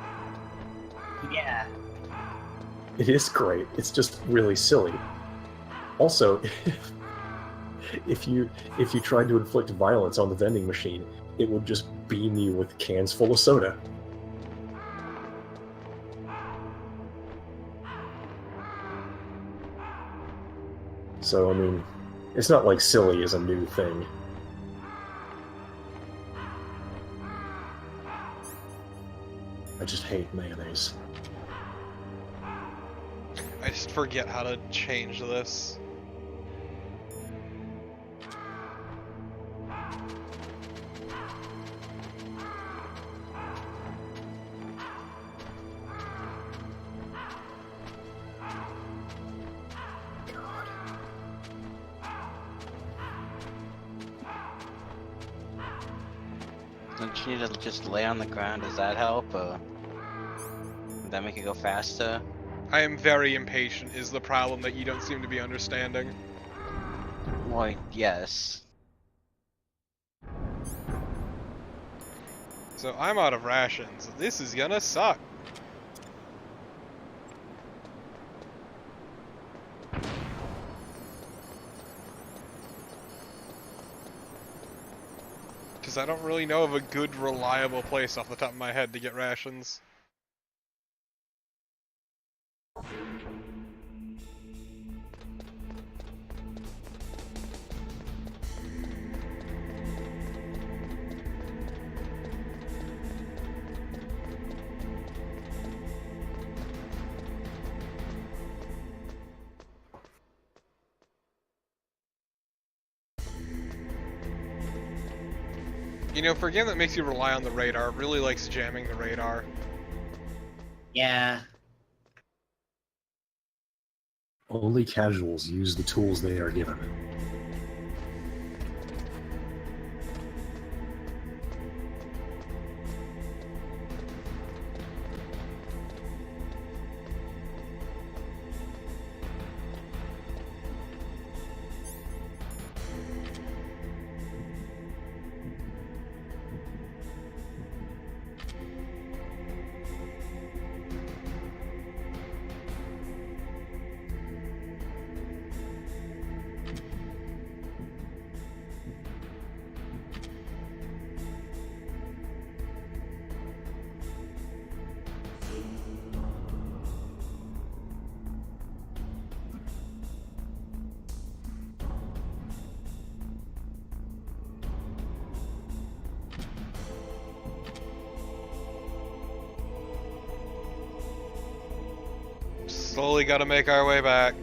S2: Yeah.
S4: It is great. It's just really silly. Also, if you tried to inflict violence on the vending machine, it would just beam you with cans full of soda. So, I mean, it's not like silly is a new thing. I just hate mayonnaise.
S1: I just forget how to change this.
S13: Don't you need to just lay on the ground? Does that help? Or would that make it go faster?
S1: I am very impatient is the problem that you don't seem to be understanding.
S13: Well, yes.
S1: So I'm out of rations. This is gonna suck. because I don't really know of a good, reliable place off the top of my head to get rations. You know, for a game that makes you rely on the radar, it really likes jamming the radar.
S2: Yeah.
S4: Only casuals use the tools they are given. Slowly gotta make our way back.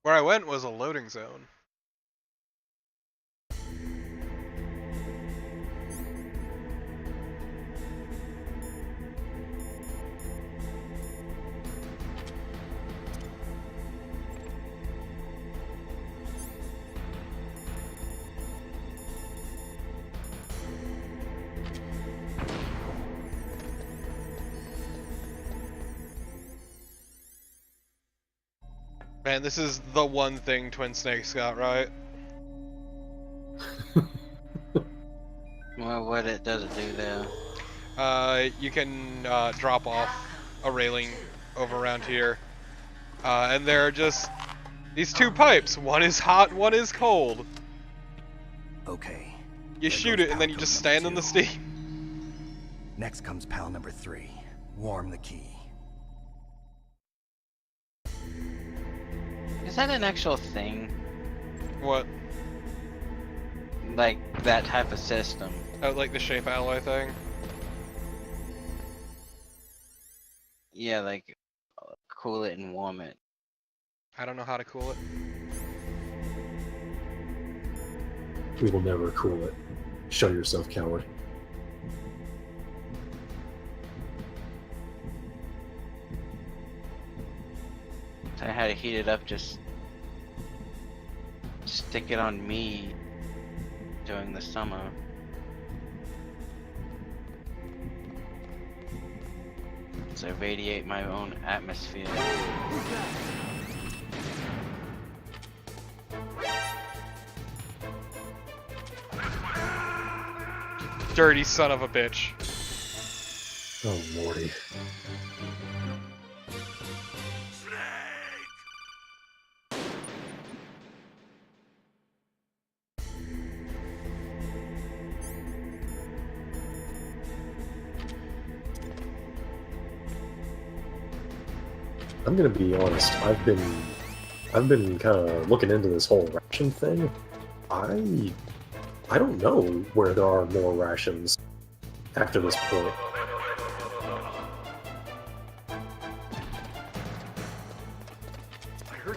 S4: Where I went was a loading zone. Man, this is the one thing Twin Snakes got right.
S13: Well, what does it do there?
S1: You can drop off a railing over around here. And there are just these two pipes. One is hot, one is cold.
S12: Okay.
S1: You shoot it and then you just stand in the steam.
S12: Next comes pal number 3. Warm the key.
S13: Is that an actual thing?
S1: What?
S13: Like, that type of system?
S1: Oh, like the shape alloy thing?
S13: Yeah, like, cool it and warm it.
S1: I don't know how to cool it.
S4: We will never cool it. Show yourself, coward.
S13: I had to heat it up, just stick it on me during the summer. So I radiate my own atmosphere.
S1: Dirty son of a bitch.
S4: Oh, Morty. I'm gonna be honest, I've been kind of looking into this whole ration thing. I don't know where there are more rations after this point.
S13: I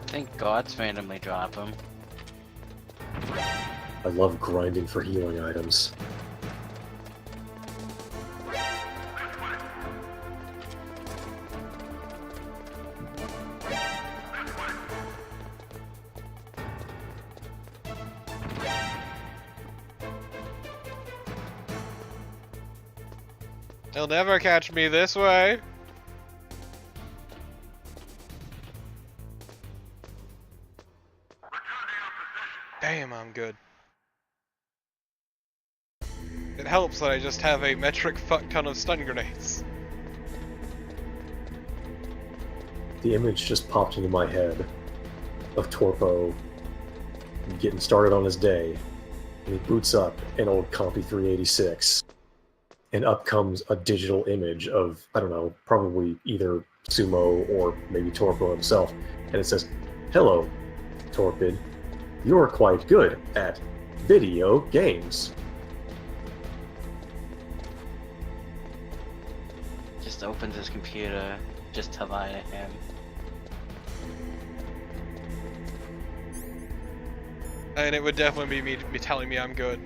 S13: think gods randomly drop them.
S4: I love grinding for healing items.
S1: He'll never catch me this way. Damn, I'm good. It helps that I just have a metric fuck ton of stun grenades.
S4: The image just popped into my head of Torpo getting started on his day, and he boots up an old Compy 386, and up comes a digital image of, I don't know, probably either Sumo or maybe Torpo himself, and it says, "Hello, Torpid. You're quite good at video games."
S13: Just opens his computer just to lie to him.
S1: And it would definitely be me telling me I'm good.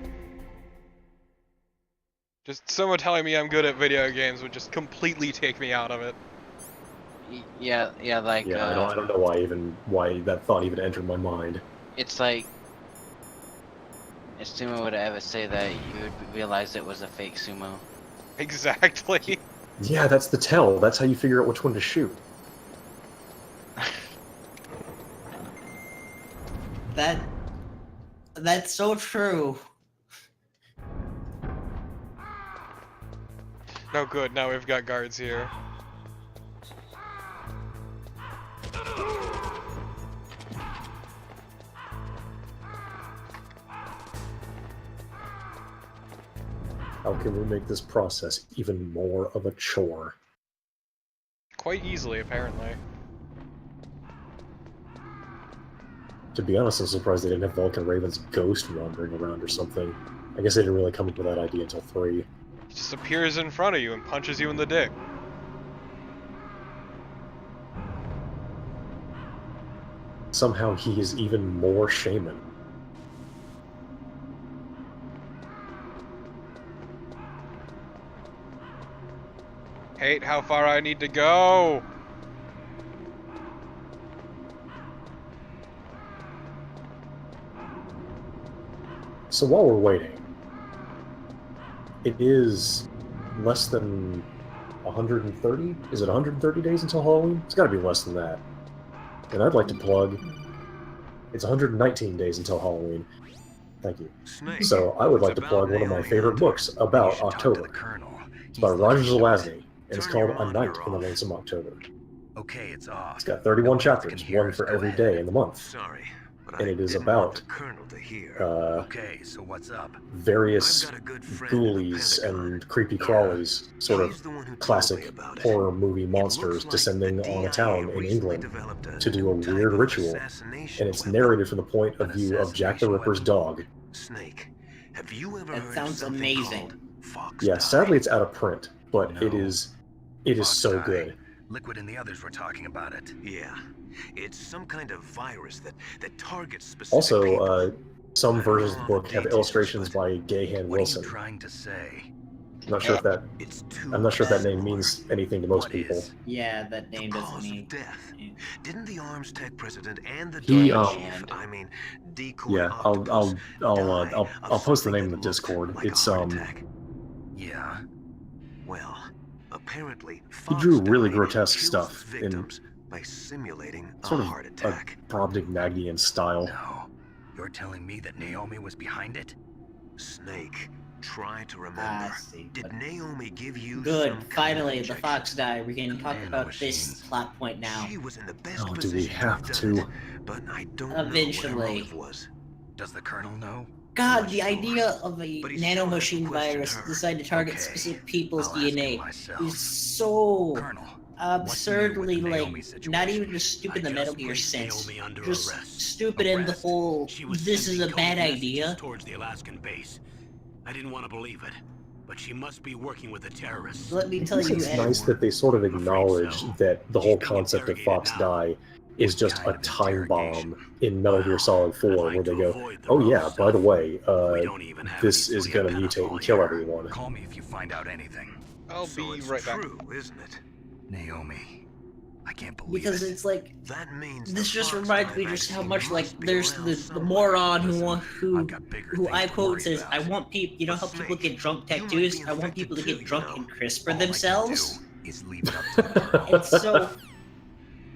S1: Just someone telling me I'm good at video games would just completely take me out of it.
S13: Yeah, like.
S4: Yeah, I don't know why that thought even entered my mind.
S13: It's like, if Sumo would ever say that, you would realize it was a fake Sumo.
S1: Exactly.
S4: Yeah, that's the tell. That's how you figure out which one to shoot.
S2: That's so true.
S1: No good, now we've got guards here.
S4: How can we make this process even more of a chore?
S1: Quite easily, apparently.
S4: To be honest, I'm surprised they didn't have Vulcan Raven's ghost wandering around or something. I guess they didn't really come up with that idea until 3.
S1: He just appears in front of you and punches you in the dick.
S4: Somehow he is even more shaman.
S1: Hate how far I need to go.
S4: So while we're waiting, it is less than 130? Is it 130 days until Halloween? It's gotta be less than that. And I'd like to plug, it's 119 days until Halloween. Thank you. So I would like to plug one of my favorite books about October. It's by Roger Zelazny, and it's called A Night in the Lonesome October.
S7: Okay, it's off.
S4: It's got 31 chapters, one for every day in the month.
S6: Sorry,
S4: And it is about
S7: Okay, so what's up?
S4: various ghoulies and creepy crawlies, sort of classic horror movie monsters descending on a town in England to do a weird ritual. And it's narrated from the point of view of Jack the Ripper's dog.
S6: Snake, have you ever
S2: That sounds amazing.
S4: Yeah, sadly it's out of print, but it is so good.
S7: Liquid and the others were talking about it.
S6: Yeah, it's some kind of virus that targets specific
S4: Also, some versions of the book have illustrations by Gahan Wilson.
S7: Trying to say.
S4: I'm not sure if that name means anything to most people.
S2: Yeah, that name doesn't mean.
S6: Didn't the Arms Tech president and the
S4: He,
S6: chief, I mean, Decoy
S4: Yeah, I'll post the name in the Discord. It's
S7: Yeah.
S6: Well, apparently
S4: he drew really grotesque stuff in
S6: by simulating
S4: sort
S6: a
S4: of
S6: heart attack.
S4: a Brobdingnagian style.
S7: No, you're telling me that Naomi was behind it?
S6: Snake, try to remember. Did Naomi give you
S2: Good,
S6: some
S2: finally, the Fox died. We can talk about this plot point now.
S6: She was in the best
S4: Oh, do we
S6: position
S4: have
S6: have
S4: to?
S6: done it, but I don't know what her
S2: Eventually.
S6: motive was.
S7: Does the Colonel know?
S2: God, the idea of a nanomachine virus designed to target specific people's DNA is so absurdly, like, not even just stupid in the Metal Gear sense, just stupid in the whole, this is a bad idea.
S3: Towards the Alaskan base. I didn't want to believe it, but she must be working with the terrorists.
S2: Let me tell
S4: I think
S2: you,
S4: it's
S2: Ed,
S4: nice that they sort of acknowledge that the whole concept of Fox Die is just a time bomb in Metal Gear Solid 4, where they go, oh yeah, by the way, this is gonna mutate and kill everyone.
S7: Call me if you find out anything.
S1: I'll
S6: So
S1: be
S6: it's
S1: right back.
S6: true, isn't it?
S7: Naomi. I can't believe
S2: because
S7: it.
S2: it's like
S6: That means
S2: this
S6: the
S2: just
S6: Fox
S2: reminds me
S6: Drive
S2: just how
S6: vaccine
S2: much like
S6: must be
S2: there's
S6: around
S2: the
S6: somewhere.
S2: moron who
S6: Listen,
S2: who I
S7: to
S2: quote
S7: worry
S2: says,
S7: about.
S2: "I want people, you know how people get drunk
S6: you might
S2: tattoos?
S6: be
S2: I want
S6: infected
S2: people to
S6: too,
S2: get
S6: you
S2: drunk
S6: know.
S2: and CRISPR
S7: All I can
S2: themselves."
S7: do is leave it up to the world.
S2: And so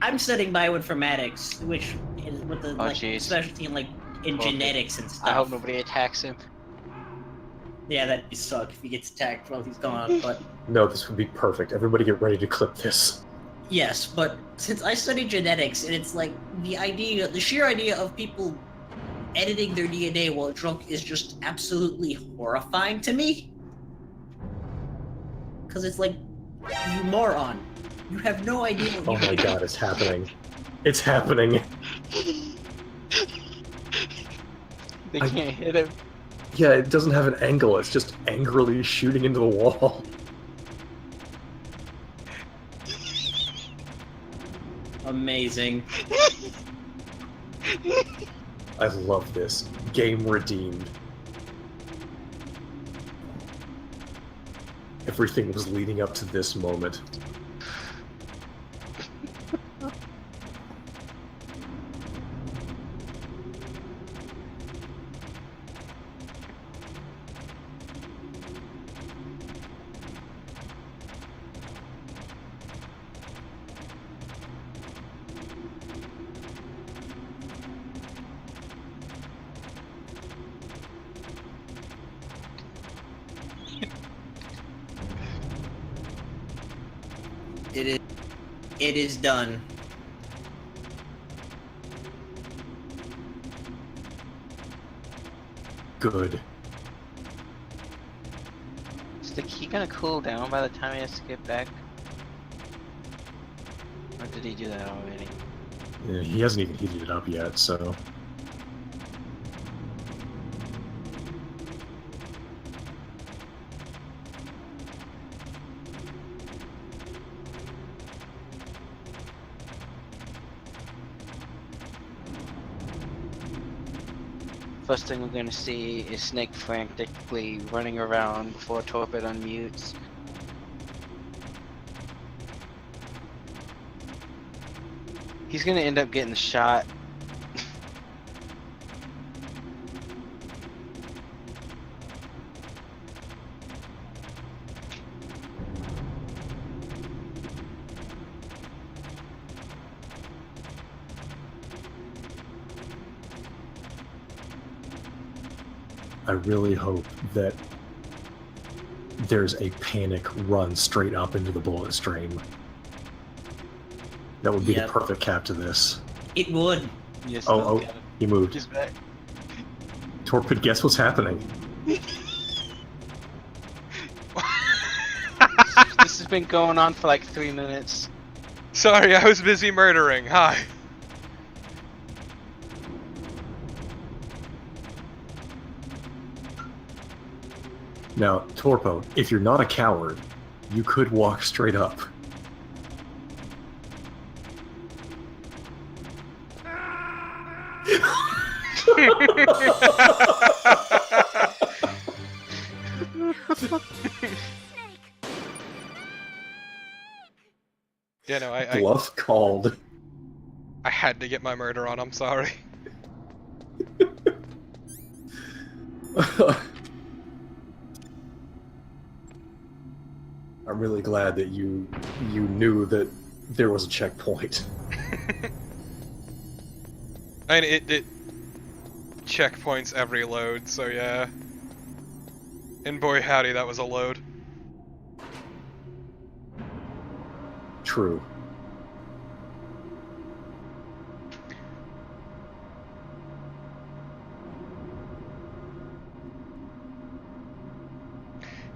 S2: I'm studying bioinformatics, which is with the like
S13: jeez.
S2: specialty in like in
S13: Okay.
S2: genetics and stuff.
S13: I hope nobody attacks him.
S2: Yeah, that'd suck if he gets attacked while he's gone. But
S4: No, this would be perfect. Everybody get ready to clip this.
S2: yes, but since I study genetics, and it's like the sheer idea of people editing their DNA while drunk is just absolutely horrifying to me. Because it's like, you moron, you have no idea what
S4: Oh
S2: you
S4: my god, it's happening. It's happening.
S13: They can't hit him.
S4: Yeah, it doesn't have an angle, it's just angrily shooting into the wall.
S2: Amazing.
S4: I love this. Game redeemed. Everything was leading up to this moment.
S2: It is done.
S4: Good.
S13: Is the key gonna cool down by the time he has to get back? Or did he do that already?
S4: Yeah, he hasn't even heated it up yet, so...
S13: First thing we're gonna see is Snake frantically running around before Torpid unmutes. He's gonna end up getting shot.
S4: I really hope that there's a panic run straight up into the bullet stream. That would be the perfect cap to this.
S2: It would.
S13: Yes,
S4: Oh, he moved.
S13: He's back.
S4: Torpid, guess what's happening?
S13: This has been going on for like 3 minutes.
S1: Sorry, I was busy murdering. Hi.
S4: Now, Torpo, if you're not a coward, you could walk straight up.
S1: Yeah, no, I
S4: Bluff called.
S1: I had to get my murder on. I'm sorry.
S4: I'm really glad that you knew that there was a checkpoint.
S1: I mean, it checkpoints every load, so yeah. And boy howdy, that was a load.
S4: True.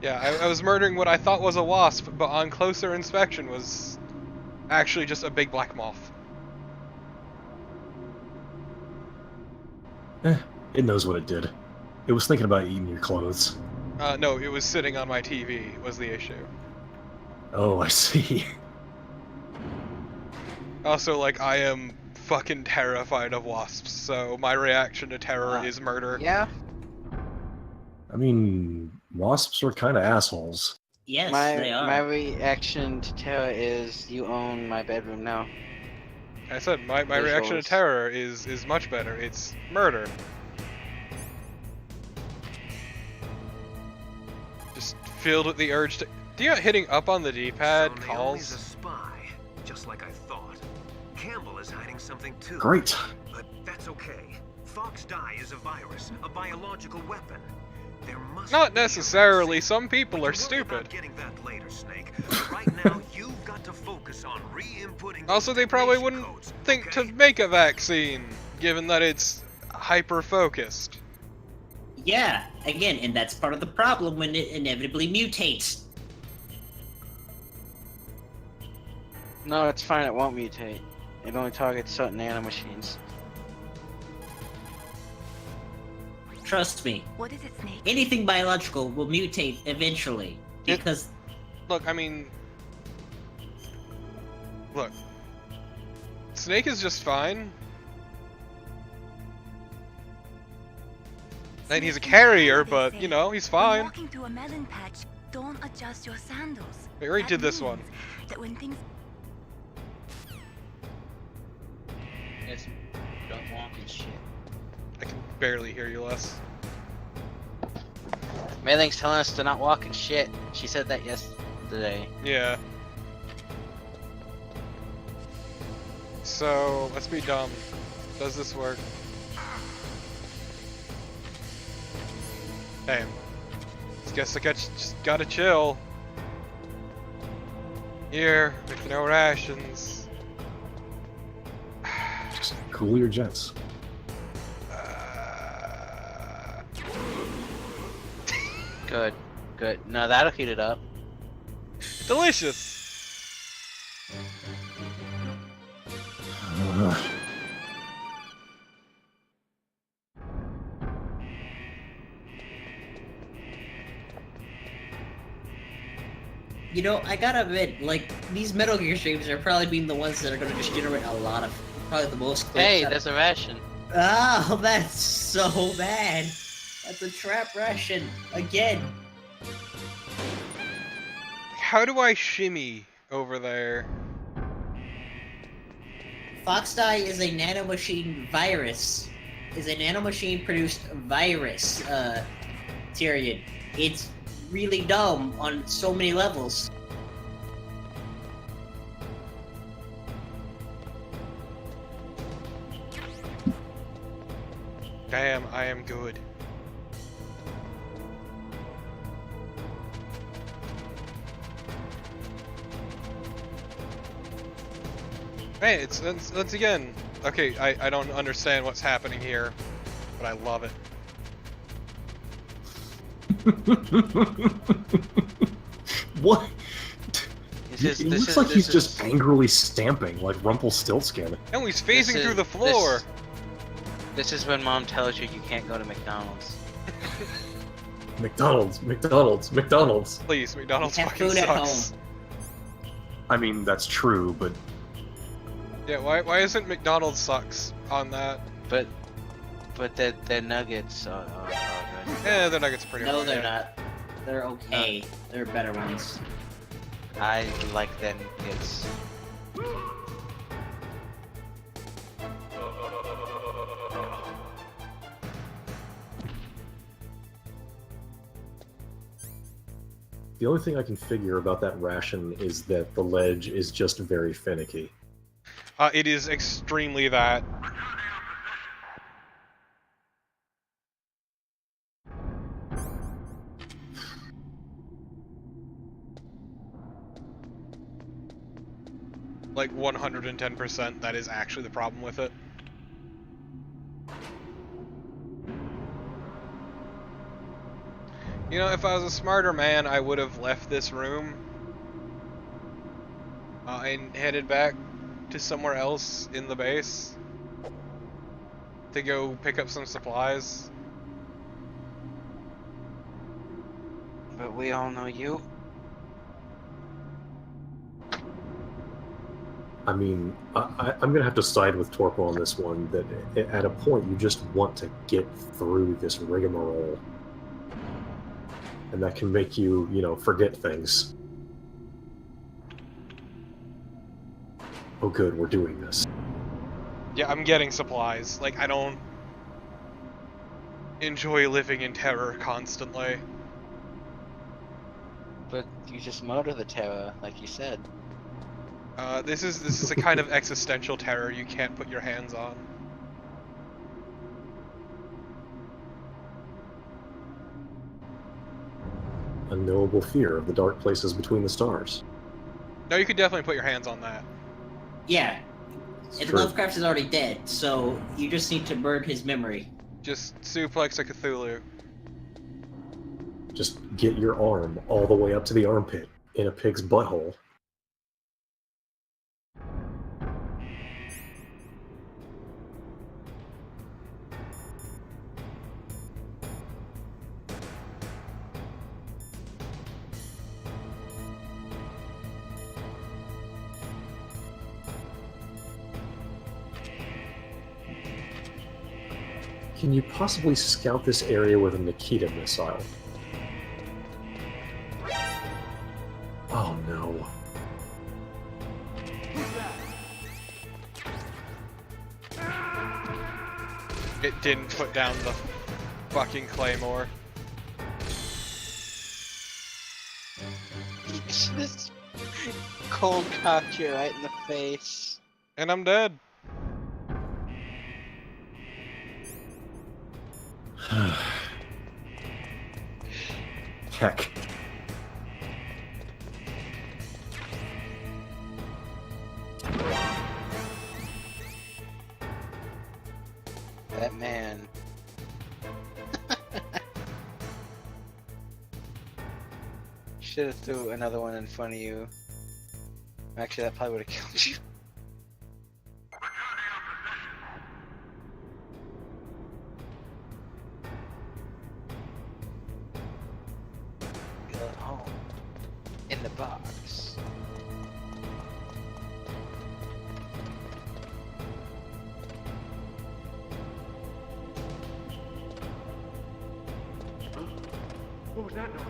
S1: Yeah, I was murdering what I thought was a wasp, but on closer inspection was actually just a big black moth.
S4: It knows what it did. It was thinking about eating your clothes.
S1: No, it was sitting on my TV, was the issue.
S4: Oh, I see.
S1: Also, like, I am fucking terrified of wasps, so my reaction to terror is murder.
S13: Yeah?
S4: I mean, wasps are kind of assholes.
S2: Yes,
S13: my
S2: they are.
S13: my reaction to Terra is you own my bedroom now.
S1: I said my reaction to terror is much better. It's murder. Just filled with the urge to. Do you know hitting up on the D-pad
S6: So Naomi's a
S1: calls?
S6: spy, just like I thought. Campbell is hiding something too.
S4: Great.
S6: But that's okay. Fox dye is a virus, a biological weapon. There must
S1: Not
S6: be a
S1: necessarily. Some people are
S6: Worry about
S1: stupid.
S6: getting that later, Snake. But right now, you've got to focus on re-inputting.
S1: Also, they probably wouldn't think to make a vaccine, given that it's hyper-focused.
S2: Yeah, again, and that's part of the problem when it inevitably mutates.
S13: No, it's fine. It won't mutate. It only targets certain nanomachines.
S2: Trust me.
S5: What is it, Snake?
S2: Anything biological will mutate eventually. Because
S1: Look, I mean... Look. Snake is just fine. And he's a carrier, but, you know, he's
S5: When
S1: fine.
S5: walking through a melon patch, don't adjust your sandals.
S1: We already
S5: That
S1: did this
S5: means
S1: one.
S5: That when things
S13: Yes, don't walk and shit.
S1: I can barely hear you, Les.
S13: Mei Ling's telling us to not walk and shit. She said that yesterday.
S1: Yeah. So, let's be dumb. Does this work? Damn. Guess I just gotta chill. Here, with no rations.
S4: Just cool your jets.
S13: Good, good. No, that'll heat it up.
S1: Delicious!
S2: You know, I gotta admit, like, these Metal Gear streams are probably being the ones that are gonna just generate a lot of, probably the most clips.
S13: Hey, there's a ration.
S2: Oh, that's so bad. That's a trap ration. Again.
S1: How do I shimmy over there?
S2: Foxdie is a nanomachine virus. Is a nanomachine produced virus, Tyrion. It's really dumb on so many levels.
S1: Damn, I am good. Hey, it's once again. Okay, I don't understand what's happening here, but I love it.
S4: What?
S13: This
S4: It looks like he's just angrily stamping, like Rumpelstiltskin.
S1: No, he's phasing
S13: This
S1: through
S13: is-
S1: the floor.
S13: This is when Mom tells you you can't go to McDonald's.
S4: McDonald's.
S1: Please, McDonald's
S2: Have
S1: fucking
S2: food at
S1: sucks.
S4: I mean, that's true, but
S1: Yeah, why isn't McDonald's sucks on that?
S13: But their nuggets are good.
S1: Yeah, their nuggets are pretty
S2: No,
S1: okay.
S2: they're not. They're okay. They're better ones.
S13: I like their nuggets.
S4: the only thing I can figure about that ration is that the ledge is just very finicky.
S1: It is extremely that. Like 110%, that is actually the problem with it. You know, if I was a smarter man, I would have left this room and headed back to somewhere else in the base to go pick up some supplies.
S13: But we all know you.
S4: I mean, I'm gonna have to side with Torpo on this one, that at a point you just want to get through this rigmarole. and that can make you, forget things. Oh good, we're doing this.
S1: Yeah, I'm getting supplies. Like, I don't enjoy living in terror constantly.
S13: But you just motor the terror, like you said.
S1: This is a kind of existential terror you can't put your hands on.
S4: Unknowable fear of the dark places between the stars.
S1: No, you could definitely put your hands on that.
S2: Yeah.
S4: It's
S2: And
S4: true.
S2: Lovecraft is already dead, so you just need to burn his memory.
S1: Just suplex a Cthulhu.
S4: Just get your arm all the way up to the armpit in a pig's butthole. Can you possibly scout this area with a Nikita missile? Oh no.
S1: It didn't put down the fucking claymore.
S13: This cold cocked you right in the face.
S1: And I'm dead.
S4: Heck.
S13: That man. Should have threw another one in front of you. Actually, that probably would have killed you. Feel at home. In the box.
S3: What was that noise?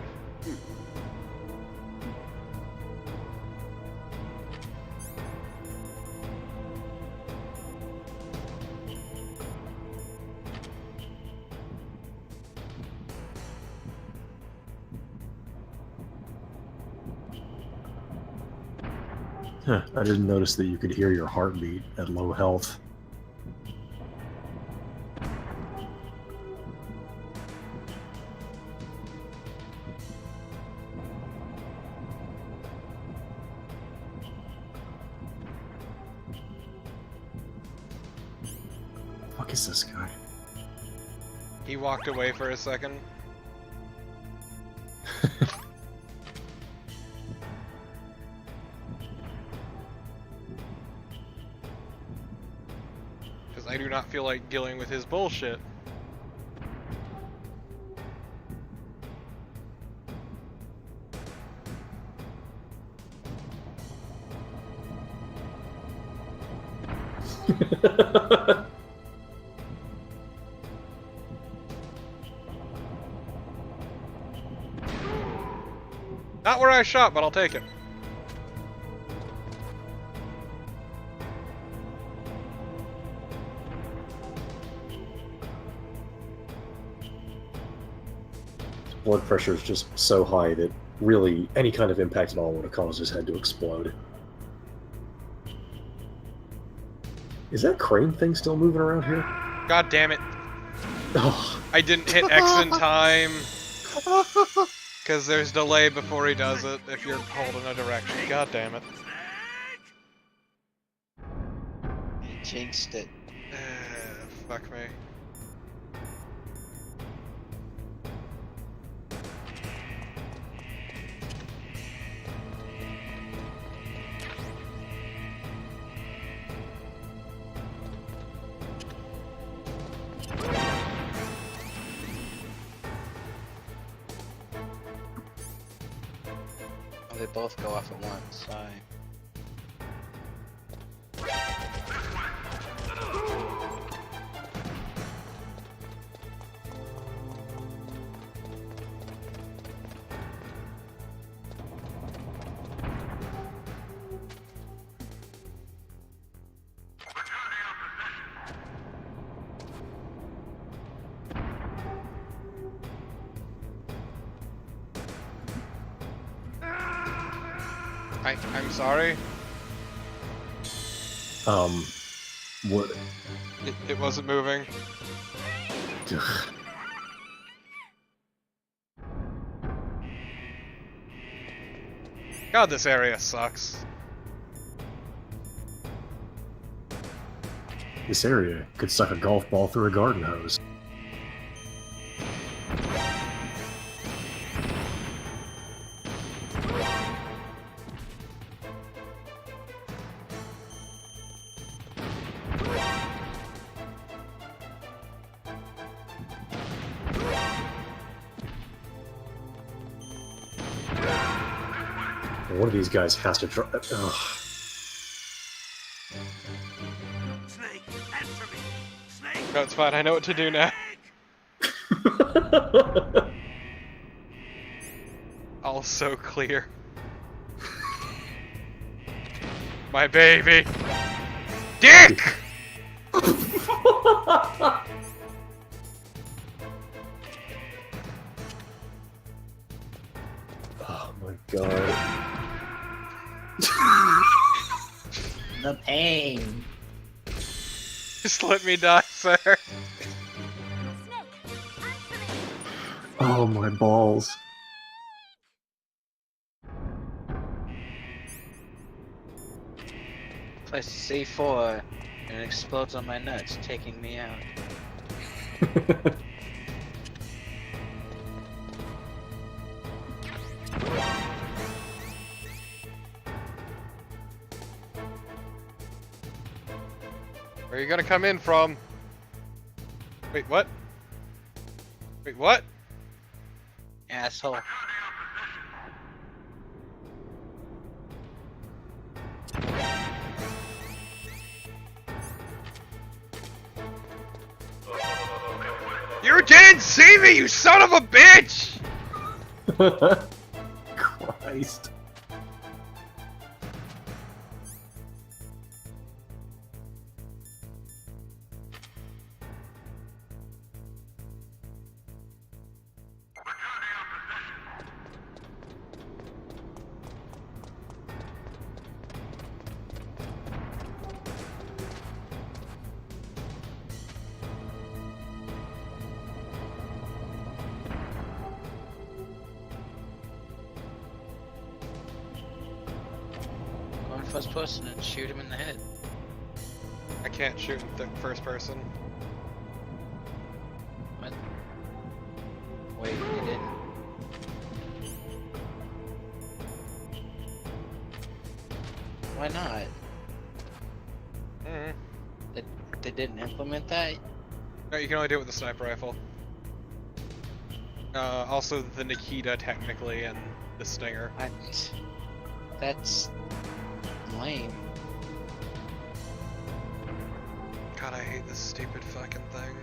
S4: Huh, I didn't notice that you could hear your heartbeat at low health. Fuck is this guy?
S1: He walked away for a second. Because I do not feel like dealing with his bullshit. Not where I shot, but I'll take it.
S4: Blood pressure is just so high that really any kind of impact at all would have caused his head to explode. Is that crane thing still moving around here?
S1: God damn it.
S4: Oh.
S1: I didn't hit X in time. Because there's delay before he does it if you're holding a direction. God damn it.
S13: You jinxed it.
S1: Fuck me.
S13: Oh, they both go off at once. Sorry.
S1: I'm sorry.
S4: What?
S1: It wasn't moving. God, this area sucks.
S4: This area could suck a golf ball through a garden hose. One of these guys has to try. Ugh.
S3: Snake, answer me. Snake.
S1: No, it's fine. I know what to do now. All so clear. My baby. Dick!
S4: Oh my god.
S2: The pain.
S1: Just let me die, sir.
S4: Oh my balls.
S13: Plus C4 and it explodes on my nuts, taking me out.
S1: Where are you gonna come in from? Wait, what? Wait, what?
S13: Asshole.
S1: You didn't see me, you son of a bitch!
S4: Christ.
S13: Go in first person and shoot him in the head.
S1: I can't shoot in the first person.
S13: What? Wait, you didn't. Why not? They didn't implement that?
S1: No, you can only do it with the sniper rifle. Also the Nikita, technically, and the Stinger.
S13: That's lame.
S1: God, I hate this stupid fucking thing.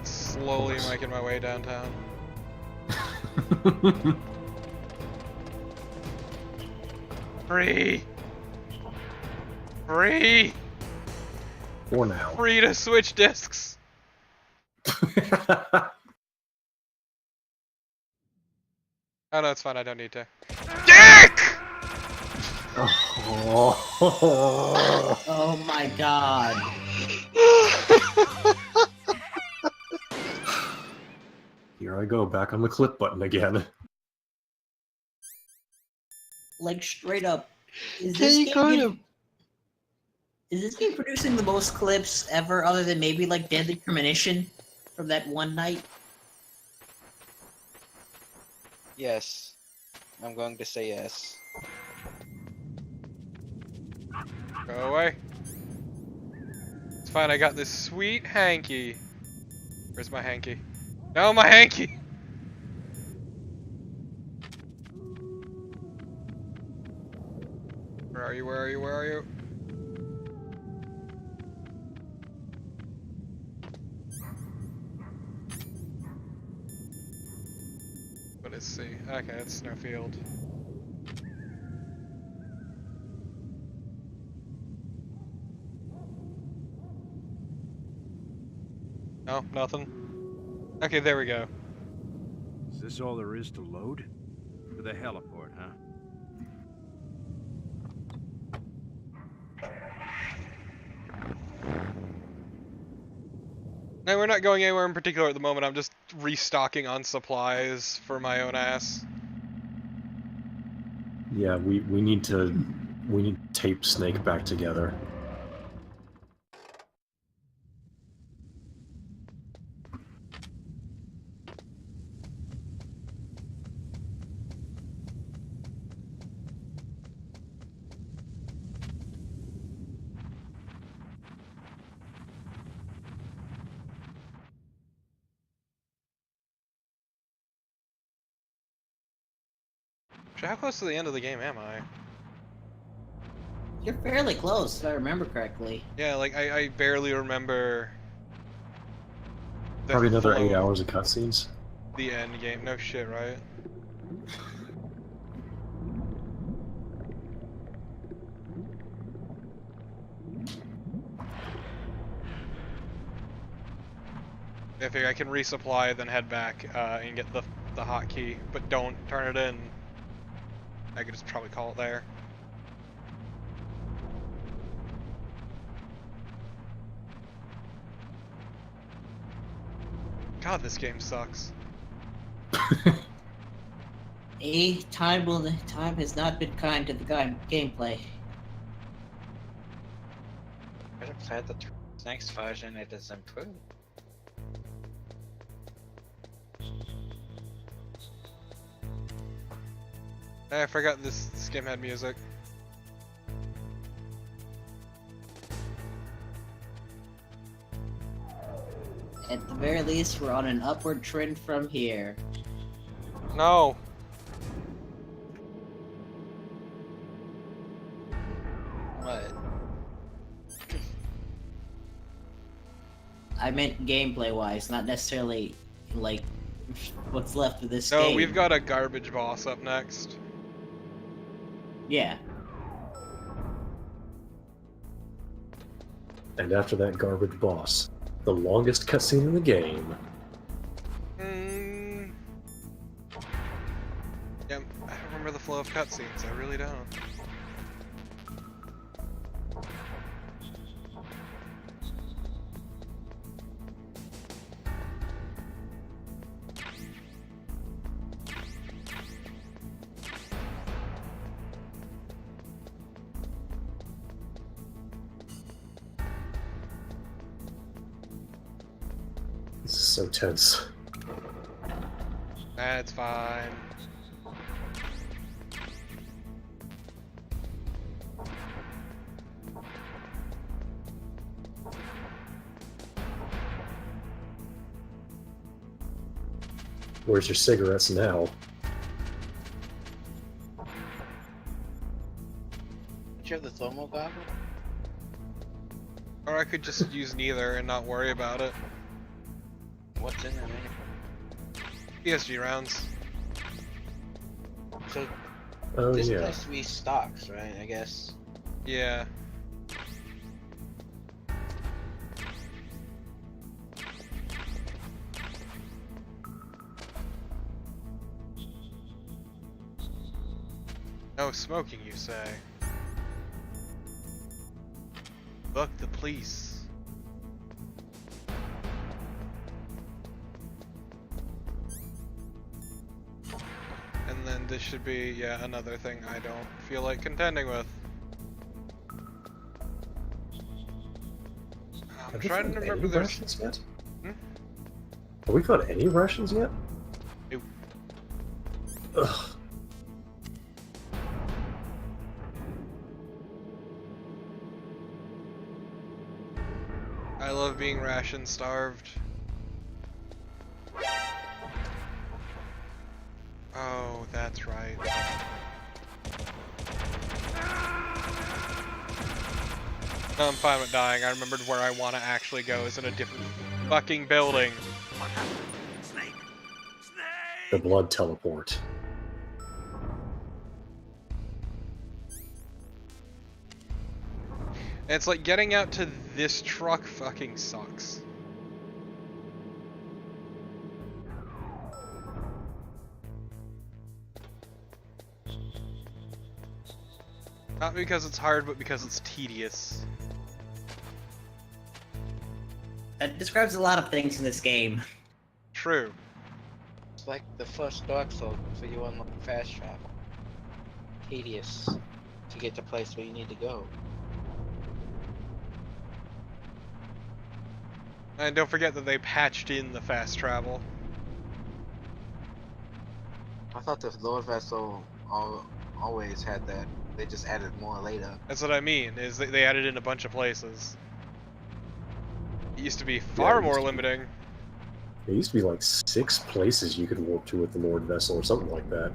S1: Slowly making my way downtown. Free! Free!
S4: For now.
S1: Free to switch discs! Oh no, it's fine, I don't need to. DICK!
S2: Oh my god.
S4: Here I go, back on the clip button again.
S2: Like, straight up. Is
S13: Can you go to...
S2: Is this game producing the most clips ever, other than maybe, like, Deadly Premonition from that one night?
S13: Yes. I'm going to say yes.
S1: Go away. It's fine, I got this sweet hanky. Where's my hanky? No, my hanky! Where are you, where are you, where are you? What is C? Okay, it's Snowfield. No, nothing. Okay, there we go.
S15: Is this all there is to load? To the heliport, huh?
S1: No, we're not going anywhere in particular at the moment. I'm just restocking on supplies for my own ass.
S4: Yeah, we need to tape Snake back together.
S1: How close to the end of the game am I?
S2: You're fairly close, if I remember correctly.
S1: Yeah, like, I barely remember...
S4: Probably another
S1: flow
S4: 8 hours of cutscenes.
S1: The end game. No shit, right? I figure I can resupply, then head back and get the hotkey, but don't turn it in. I could just probably call it there. God, this game sucks.
S2: Time has not been kind to the gameplay.
S13: But I'm glad that the next version it is improved.
S1: I forgot this game had music.
S2: At the very least, we're on an upward trend from here.
S1: No.
S13: What?
S2: I meant gameplay-wise, not necessarily, like, what's left of this
S1: No,
S2: game.
S1: we've got a garbage boss up next.
S2: Yeah.
S4: And after that garbage boss, the longest cutscene in the game.
S1: Yeah, I don't remember the flow of cutscenes, I really don't.
S4: This is so tense.
S1: That's fine.
S4: Where's your cigarettes now?
S13: Do you have the thermal goggle?
S1: Or I could just use neither and not worry about it.
S13: What's in there, man?
S1: PSG rounds.
S13: So,
S4: Oh,
S13: this
S4: yeah.
S13: place restocks, right? I guess.
S1: Yeah. No smoking, you say? Fuck the police. And then this should be, yeah, another thing I don't feel like contending with. I'm
S4: Have we
S1: trying to
S4: found
S1: remember
S4: any
S1: there's...
S4: Russians yet?
S1: Hmm?
S4: Have we found any Russians yet?
S1: Nope.
S4: Ugh.
S1: love being ration starved. Oh, that's right. No, I'm fine with dying. I remembered where I want to actually go is in a different fucking building.
S4: The blood teleport.
S1: And it's like getting out to this truck fucking sucks. Not because it's hard, but because it's tedious.
S2: That describes a lot of things in this game.
S1: True.
S16: It's like the first Dark Souls, so you unlock fast travel. Tedious to get to the place where you need to go.
S1: And don't forget that they patched in the fast travel.
S16: I thought the Lord Vessel always had that. They just added more later.
S1: That's what I mean, is they added in a bunch of places. It used to be far more limiting.
S4: There used to be like 6 places you could warp to with the Lord Vessel or something like that.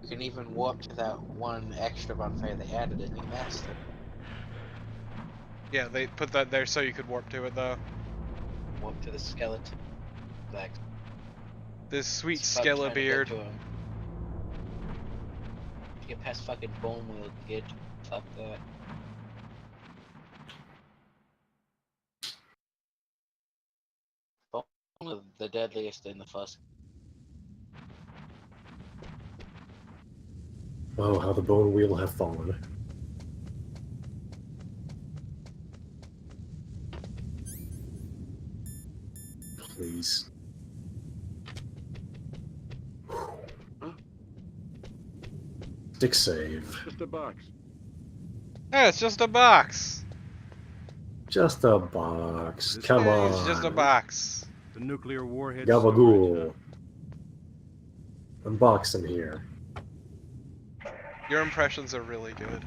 S16: You can even warp to that one extra bonfire they added in New Master.
S1: Yeah, they put that there so you could warp to it, though.
S16: Warp to the skeleton. Like
S1: this sweet
S16: it's fun trying to get
S1: Skelebeard.
S16: to him. Get past fucking Bone Wheel, kid. Fuck that. Bone Wheel, the deadliest in the first.
S4: Oh, how the bone wheel have fallen. Please. Stick save.
S15: Just a box.
S1: Yeah, it's just a box.
S4: Just a box. Come on.
S1: It's just a box.
S15: The nuclear warhead.
S4: Gabagool. Unbox them here.
S1: Your impressions are really good.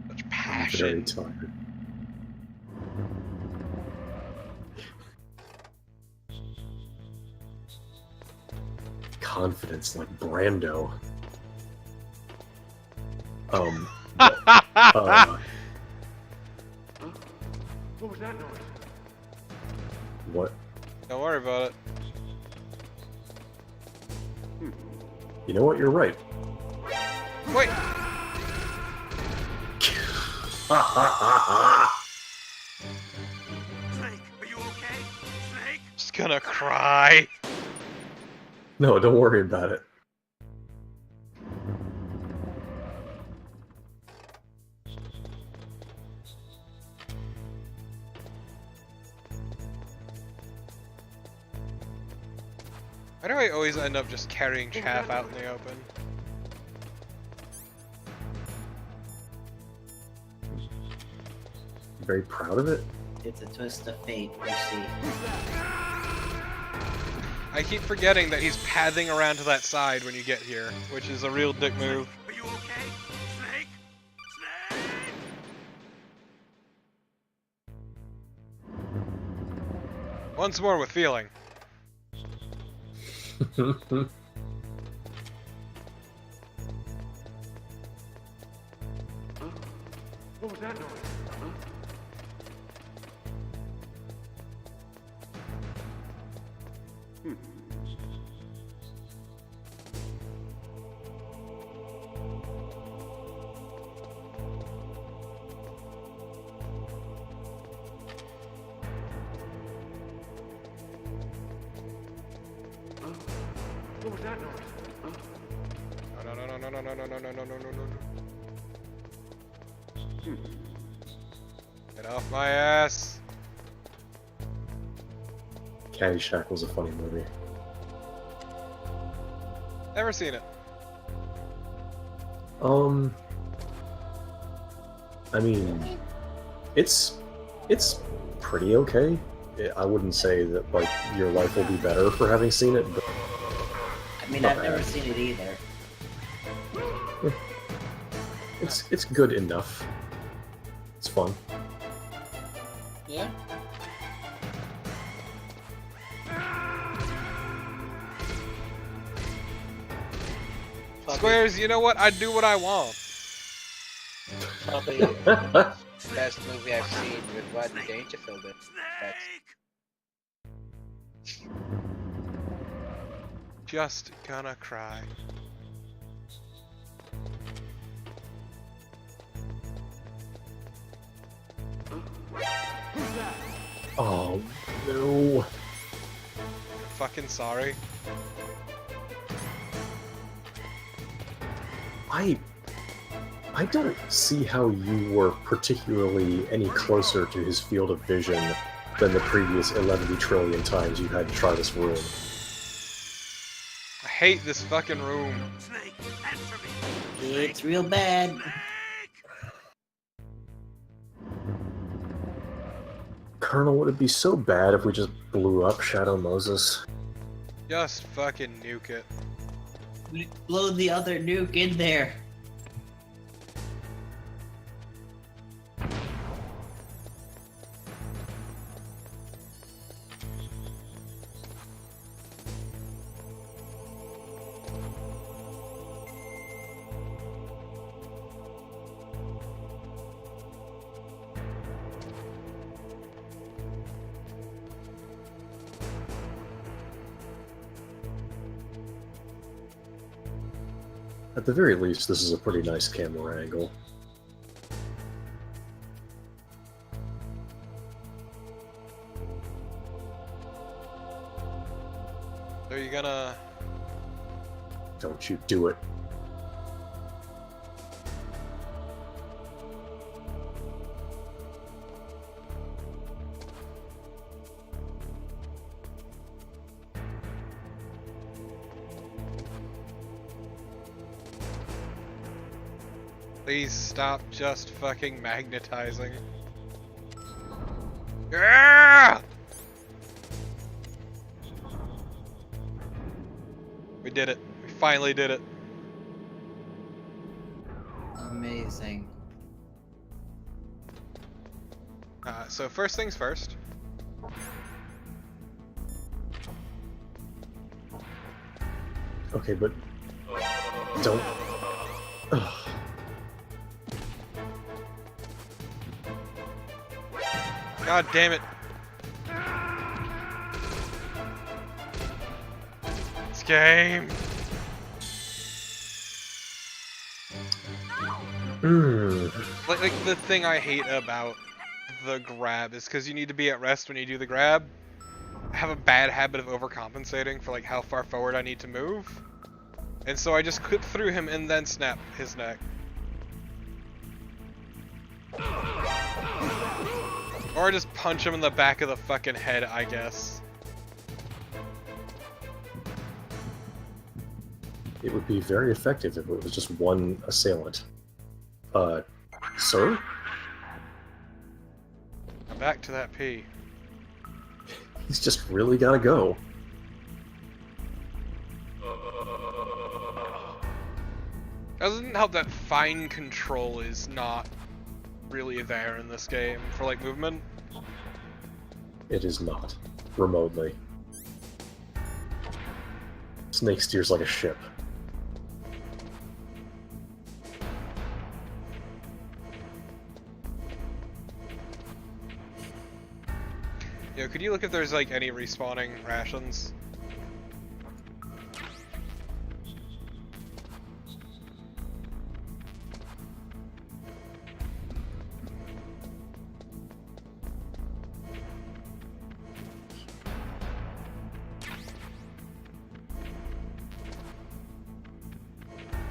S1: Such
S4: I'm
S1: passion.
S4: very tired. Confidence like Brando.
S15: What was that noise?
S4: What?
S1: Don't worry about it.
S4: You know what? You're right.
S1: Wait.
S3: Snake, are you okay? Snake?
S1: Just gonna cry.
S4: No, don't worry about it.
S1: Why do I always end up just carrying chaff out in the open?
S4: Very proud of it.
S2: It's a twist of fate, you see.
S1: I keep forgetting that he's pathing around to that side when you get here, which is a real dick move.
S3: Are you okay? Snake? Snake?
S1: Once more with feeling.
S15: What was that noise? What was that noise?
S1: No, no, no, no, no, no, no, no, no, no, no, no, no. Get off my ass.
S4: Caddyshack was a funny movie.
S1: Never seen it.
S4: I mean, it's pretty okay. I wouldn't say that like your life will be better for having seen it, but
S2: I mean,
S4: Not
S2: I've never
S4: bad.
S2: seen it either.
S4: It's good enough. It's fun.
S16: Yeah.
S1: Squares, you know what? I do what I want.
S16: Probably the best movie I've seen with Rodney Dangerfield in.
S1: Just gonna cry.
S4: Oh no.
S1: Fucking sorry.
S4: I don't see how you were particularly any closer to his field of vision than the previous 11 trillion times you had to try this room.
S1: I hate this fucking room.
S2: It's real bad.
S4: Colonel, would it be so bad if we just blew up Shadow Moses?
S1: Just fucking nuke it.
S2: Blow the other nuke in there.
S4: At the very least, this is a pretty nice camera angle.
S1: Are you gonna...
S4: Don't you do it.
S1: Please stop just fucking magnetizing. Yeah! We did it. We finally did it.
S2: Amazing.
S1: So first things first.
S4: Okay, but don't. Ugh.
S1: God damn it. This game. Like the thing I hate about the grab is because you need to be at rest when you do the grab. I have a bad habit of overcompensating for like how far forward I need to move. And so I just clip through him and then snap his neck. Or just punch him in the back of the fucking head, I guess.
S4: It would be very effective if it was just one assailant. Sir?
S1: Back to that P.
S4: He's just really gotta go.
S1: Doesn't help that fine control is not really there in this game for like movement.
S4: It is not. Remotely. Snake steers like a ship.
S1: Yo, could you look if there's like any respawning rations?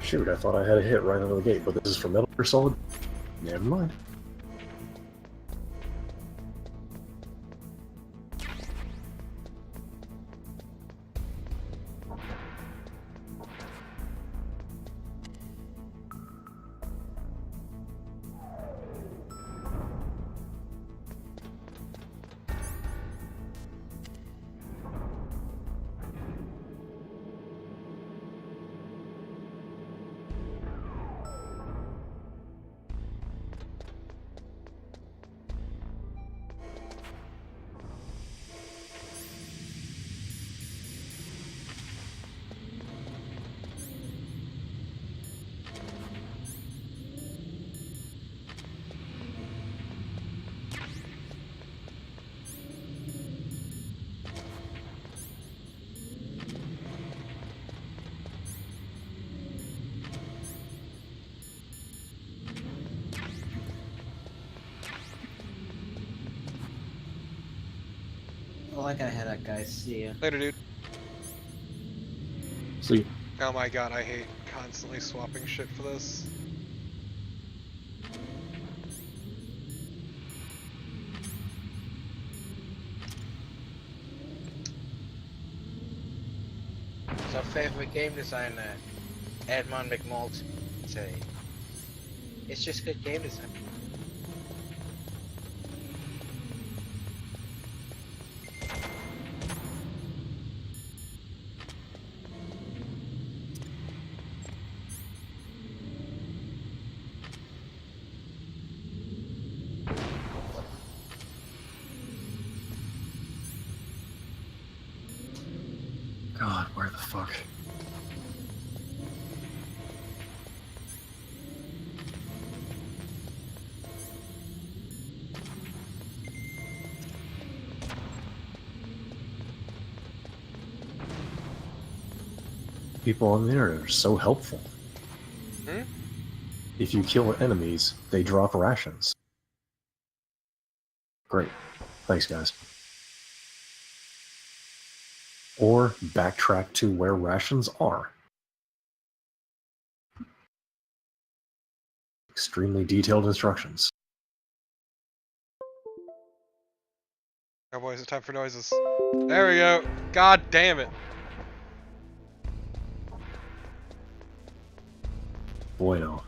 S4: Shoot, I thought I had a hit right out of the gate, but this is for Metal Gear Solid? Never mind.
S2: Oh, I gotta head out, guys. See ya.
S1: Later, dude.
S4: See.
S1: Oh my god, I hate constantly swapping shit for this.
S16: It's our favorite game designer, Edmond McMulty. It's just good game design.
S4: God, where the fuck? People on the internet are so helpful.
S1: Hmm?
S4: If you kill enemies, they drop rations. Great. Thanks, guys. Or backtrack to where rations are. Extremely detailed instructions.
S1: Oh boys, it's time for noises. There we go. God damn it.
S4: Bueno.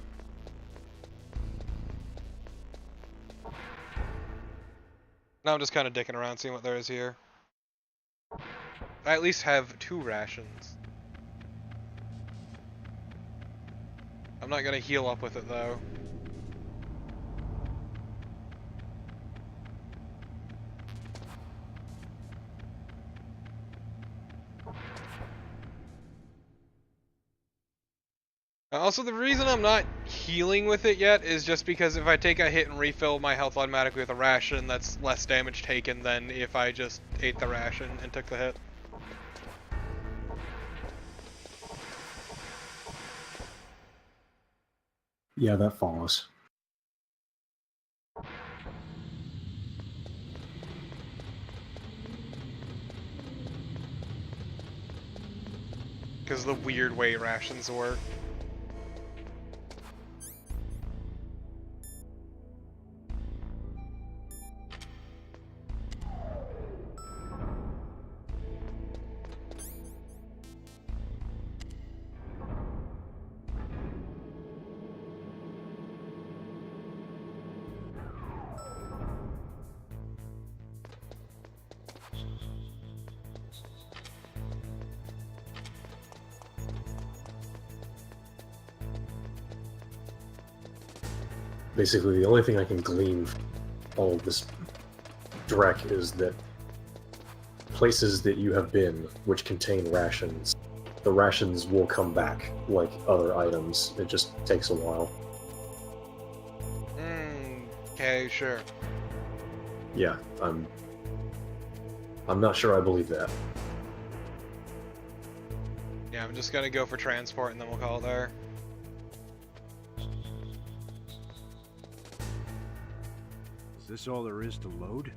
S1: Now I'm just kind of dicking around, seeing what there is here. I at least have 2 rations. I'm not gonna heal up with it though. Also, the reason I'm not healing with it yet is just because if I take a hit and refill my health automatically with a ration, that's less damage taken than if I just ate the ration and took the hit.
S4: Yeah, that follows.
S1: Because the weird way rations work.
S4: Basically, the only thing I can glean from all of this Drek is that places that you have been which contain rations, the rations will come back like other items. It just takes a while.
S1: Okay, sure.
S4: Yeah, I'm not sure I believe that.
S1: Yeah, I'm just gonna go for transport and then we'll call it there.
S15: Is this all there is to load?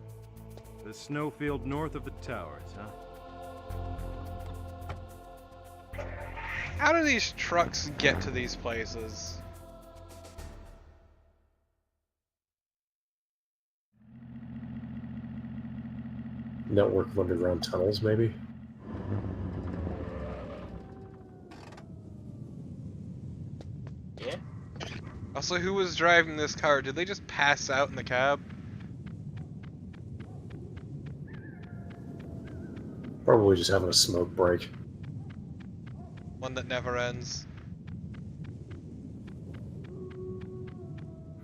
S15: The snowfield north of the towers, huh?
S1: How do these trucks get to these places?
S4: Network of underground tunnels, maybe?
S16: Yeah.
S1: Also, who was driving this car? Did they just pass out in the cab?
S4: Probably just having a smoke break.
S1: One that never ends.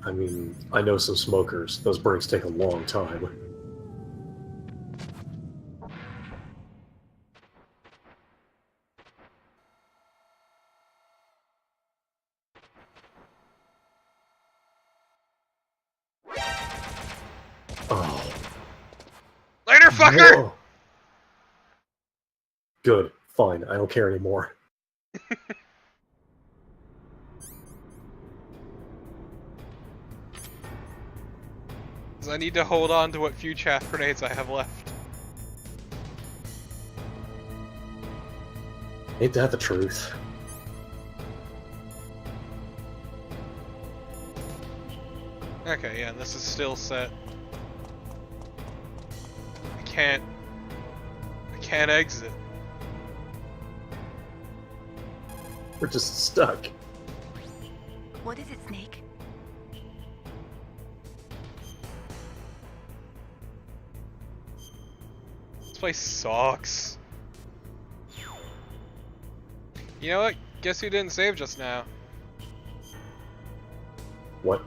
S4: I mean, I know some smokers. Those breaks take a long time. Oh.
S1: Later, fucker!
S4: Whoa. Good. Fine. I don't care anymore.
S1: I need to hold on to what few chaff grenades I have left.
S4: Ain't that the truth?
S1: Okay, yeah, this is still set. I can't exit.
S4: We're just stuck.
S5: What is it, Snake?
S1: This place sucks. You know what? Guess who didn't save just now?
S4: What?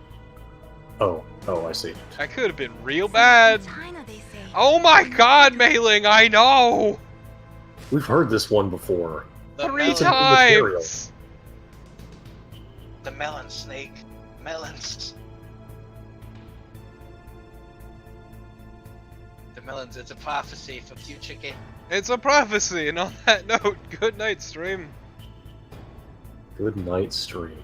S4: Oh, I see.
S1: That could have been real bad.
S5: China, they say.
S1: Oh my god, Mei-Ling, I know!
S4: We've heard this one before.
S16: The
S1: 3
S16: melon,
S1: times!
S16: the melon snake. Melons. The melons, it's a prophecy for future game.
S1: It's a prophecy, and on that note, good night, stream.
S4: Good night, stream.